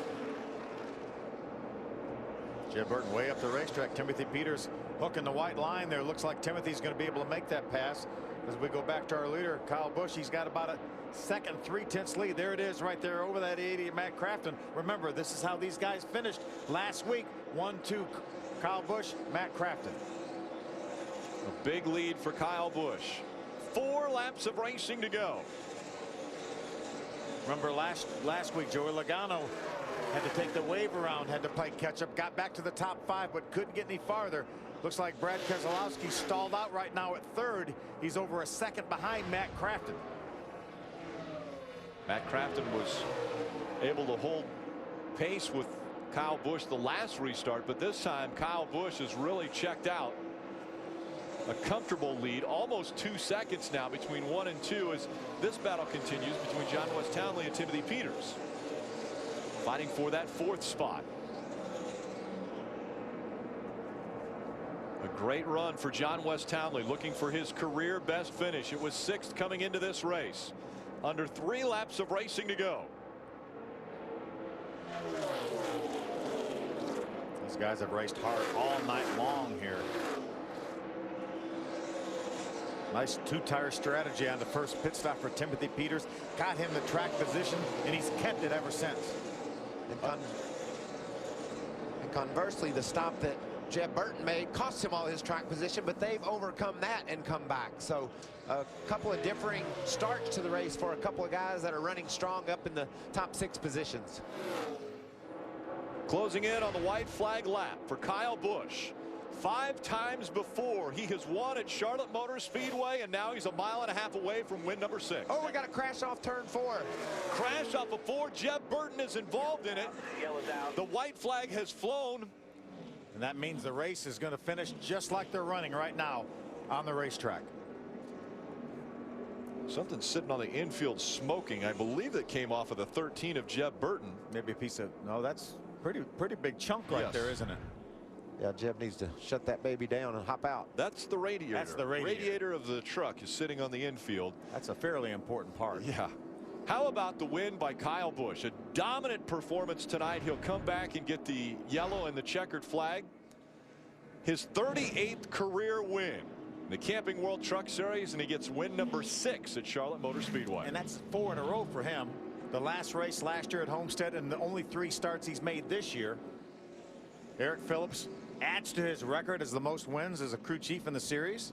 [SPEAKER 3] Jeb Burton way up the racetrack. Timothy Peters hooking the white line there. Looks like Timothy's going to be able to make that pass. As we go back to our leader, Kyle Busch, he's got about a 2nd 3/10 lead. There it is right there over that 80 of Matt Crafton. Remember, this is how these guys finished last week. 1-2 Kyle Busch, Matt Crafton.
[SPEAKER 1] A big lead for Kyle Busch. 4 laps of racing to go.
[SPEAKER 3] Remember last week, Joey Logano had to take the wave around, had to play catch up, got back to the top 5, but couldn't get any farther. Looks like Brad Keselowski stalled out right now at 3rd. He's over a 2nd behind Matt Crafton.
[SPEAKER 1] Matt Crafton was able to hold pace with Kyle Busch the last restart, but this time Kyle Busch has really checked out. A comfortable lead, almost 2 seconds now between 1 and 2 as this battle continues between John West Townley and Timothy Peters. fighting for that 4th spot. A great run for John West Townley, looking for his career best finish. It was 6th coming into this race. Under 3 laps of racing to go.
[SPEAKER 3] These guys have raced hard all night long here. Nice 2-tire strategy on the first pit stop for Timothy Peters. Got him the track position, and he's kept it ever since.
[SPEAKER 2] And conversely, the stop that Jeb Burton made cost him all his track position, but they've overcome that and come back. So a couple of differing starts to the race for a couple of guys that are running strong up in the top 6 positions.
[SPEAKER 1] Closing in on the white flag lap for Kyle Busch. 5 times before he has won at Charlotte Motor Speedway, and now he's a mile and a half away from win number 6.
[SPEAKER 2] Oh, we got a crash off turn 4.
[SPEAKER 1] Crash off of 4. Jeb Burton is involved in it. The white flag has flown.
[SPEAKER 3] And that means the race is going to finish just like they're running right now on the racetrack.
[SPEAKER 1] Something sitting on the infield smoking. I believe that came off of the 13 of Jeb Burton.
[SPEAKER 3] Maybe a piece of, no, that's pretty big chunk right there, isn't it?
[SPEAKER 2] Yeah, Jeb needs to shut that baby down and hop out.
[SPEAKER 1] That's the radiator.
[SPEAKER 3] That's the
[SPEAKER 1] radiator of the truck is sitting on the infield.
[SPEAKER 3] That's a fairly important part.
[SPEAKER 1] Yeah. How about the win by Kyle Busch? A dominant performance tonight. He'll come back and get the yellow and the checkered flag. His 38th career win in the Camping World Truck Series, and he gets win number 6 at Charlotte Motor Speedway.
[SPEAKER 3] And that's 4 in a row for him. The last race last year at Homestead, and the only 3 starts he's made this year. Eric Phillips adds to his record as the most wins as a crew chief in the series.